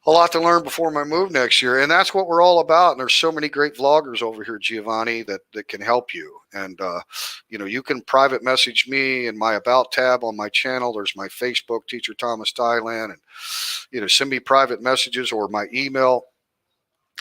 A lot to learn before my move next year, and that's what we're all about. And there's so many great vloggers over here, Giovanni, that can help you. And you can private message me in my About tab on my channel. There's my Facebook, Teacher Thomas Thailand, and send me private messages or my email.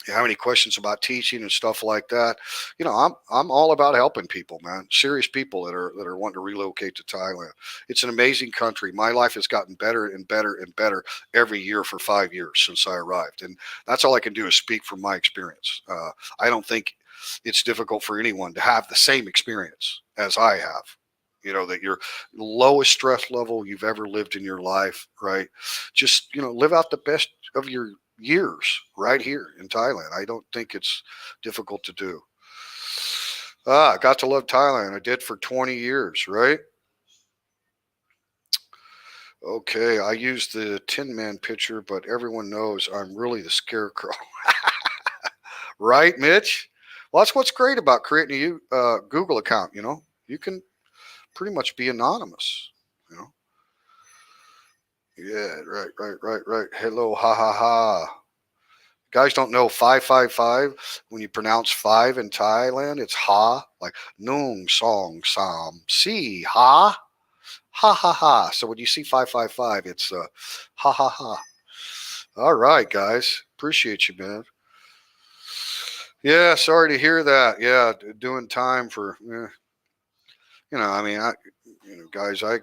you have any questions about teaching and stuff like that, I'm all about helping people, man. Serious people that are wanting to relocate to Thailand. It's an amazing country. My life has gotten better and better and better every year for 5 years since I arrived, and that's all I can do is speak from my experience. I don't think it's difficult for anyone to have the same experience as I have. That your lowest stress level you've ever lived in your life, right? Just live out the best of your years right here in Thailand. I don't think it's difficult to do. I got to love Thailand. I did for 20 years, right? Okay, I used the Tin Man picture, but everyone knows I'm really the Scarecrow. Right, Mitch? Well, that's what's great about creating a Google account. You can pretty much be anonymous. You know. Yeah, right, right, right, right. Hello, ha ha ha. Guys don't know 555. When you pronounce five in Thailand, it's ha, like noong song sam si ha ha ha ha. So when you see 555, it's ha ha ha. All right, guys, appreciate you, man. Yeah, sorry to hear that. Yeah, doing time for I mean, guys, I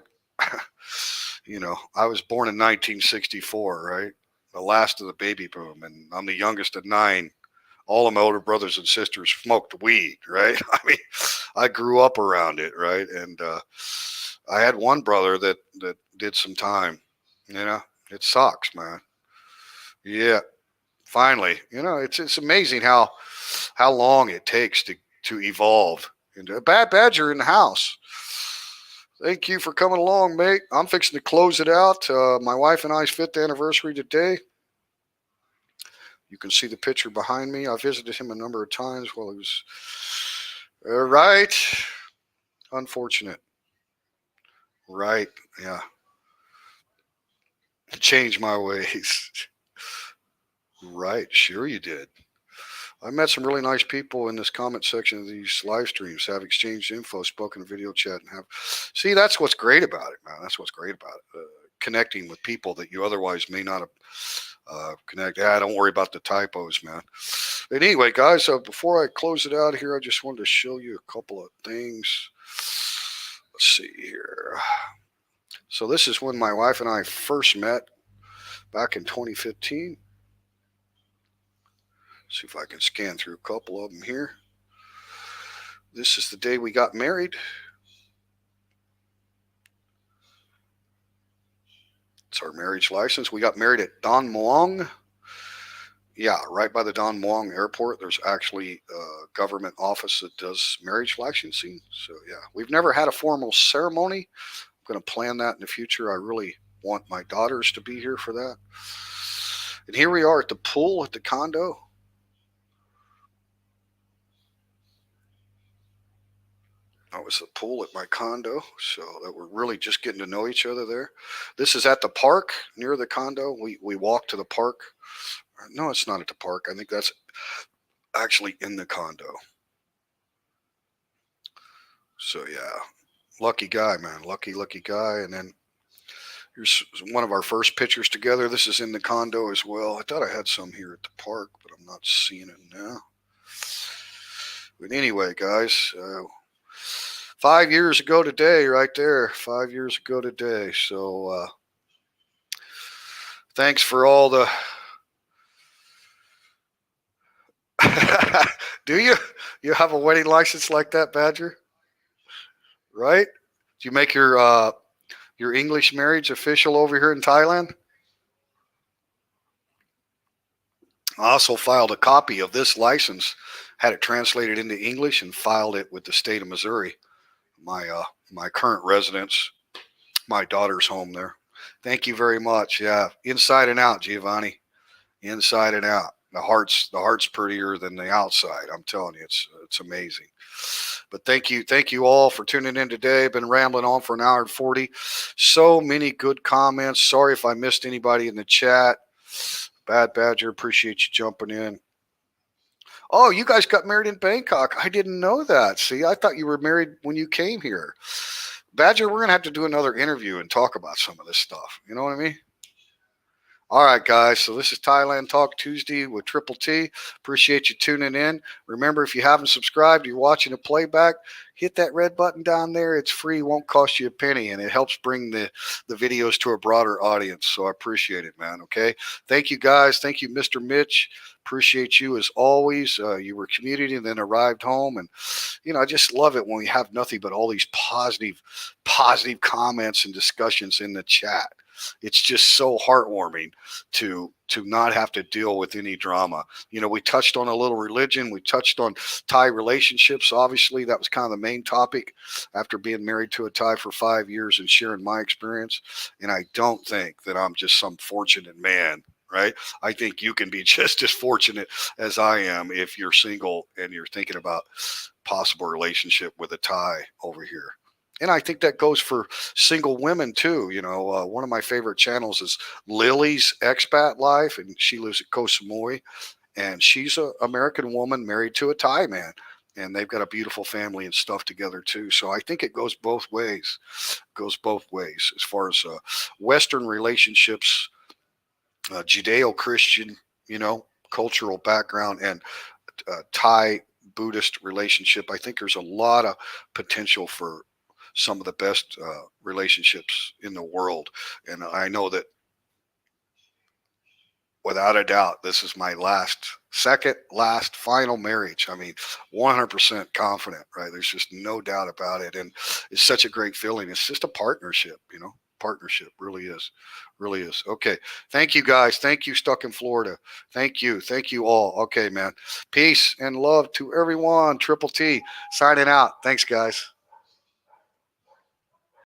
was born in 1964, right? The last of the baby boom, and I'm the youngest of nine. All of my older brothers and sisters smoked weed, right? I mean, I grew up around it, right? And I had one brother that did some time. It sucks, man. Yeah, finally, it's amazing how long it takes to evolve into a bad badger in the house. Thank you for coming along, mate. I'm fixing to close it out. My wife and I's 5th anniversary today. You can see the picture behind me. I visited him a number of times while he was right. Unfortunate. Right. Yeah. Change my ways. Right. Sure you did. I met some really nice people in this comment section of these live streams, have exchanged info, spoken video chat, and have. See, that's what's great about it, man. That's what's great about it. Connecting with people that you otherwise may not have connected. Don't worry about the typos, man. But anyway, guys, before I close it out here, I just wanted to show you a couple of things. Let's see here. So this is when my wife and I first met back in 2015. See if I can scan through a couple of them here. This is the day we got married. It's our marriage license. We got married at Don Muang. Yeah, right by the Don Muang airport. There's actually a government office that does marriage licensing. So yeah, we've never had a formal ceremony. I'm going to plan that in the future. I really want my daughters to be here for that. And here we are at the pool at the condo. That was the pool at my condo, so that we're really just getting to know each other there. This is at the park near the condo. We walk to the park. No, it's not at the park. I think that's actually in the condo. So yeah, lucky guy, man. Lucky guy. And then here's one of our first pictures together. This is in the condo as well. I thought I had some here at the park, but I'm not seeing it now. But anyway, guys, 5 years ago today, right there. 5 years ago today. So thanks for all the. Do you have a wedding license like that, Badger? Right? Do you make your English marriage official over here in Thailand? I also filed a copy of this license, had it translated into English, and filed it with the state of Missouri. My current residence, my daughter's home there. Thank you very much. Yeah, inside and out, Giovanni. Inside and out. The heart's prettier than the outside. I'm telling you, it's amazing. But thank you all for tuning in today. Been rambling on for an hour and 40. So many good comments. Sorry if I missed anybody in the chat. Bad Badger, appreciate you jumping in. Oh, you guys got married in Bangkok. I didn't know that. See, I thought you were married when you came here. Badger, we're going to have to do another interview and talk about some of this stuff. You know what I mean? All right, guys. So this is Thailand Talk Tuesday with Triple T. Appreciate you tuning in. Remember, if you haven't subscribed, you're watching a playback, hit that red button down there. It's free, won't cost you a penny, and it helps bring the videos to a broader audience. So I appreciate it, man. Okay. Thank you, guys. Thank you, Mr. Mitch. Appreciate you as always. You were commuting and then arrived home, and I just love it when we have nothing but all these positive comments and discussions in the chat. It's just so heartwarming to not have to deal with any drama. We touched on a little religion. We touched on Thai relationships. Obviously, that was kind of the main topic after being married to a Thai for 5 years and sharing my experience. And I don't think that I'm just some fortunate man, right? I think you can be just as fortunate as I am if you're single and you're thinking about possible relationship with a Thai over here. And I think that goes for single women too. One of my favorite channels is Lily's Expat Life, and she lives at Koh Samui, and she's an American woman married to a Thai man, and they've got a beautiful family and stuff together too. So I think it goes both ways. Goes both ways as far as Western relationships, Judeo-Christian, cultural background, and Thai Buddhist relationship. I think there's a lot of potential for some of the best relationships in the world. And I know that without a doubt, this is my second last final marriage. I mean, 100% confident, right? There's just no doubt about it. And it's such a great feeling. It's just a partnership, partnership really is, really is. Okay. Thank you, guys. Thank you, Stuck in Florida. Thank you. Thank you all. Okay, man. Peace and love to everyone. Triple T signing out. Thanks, guys.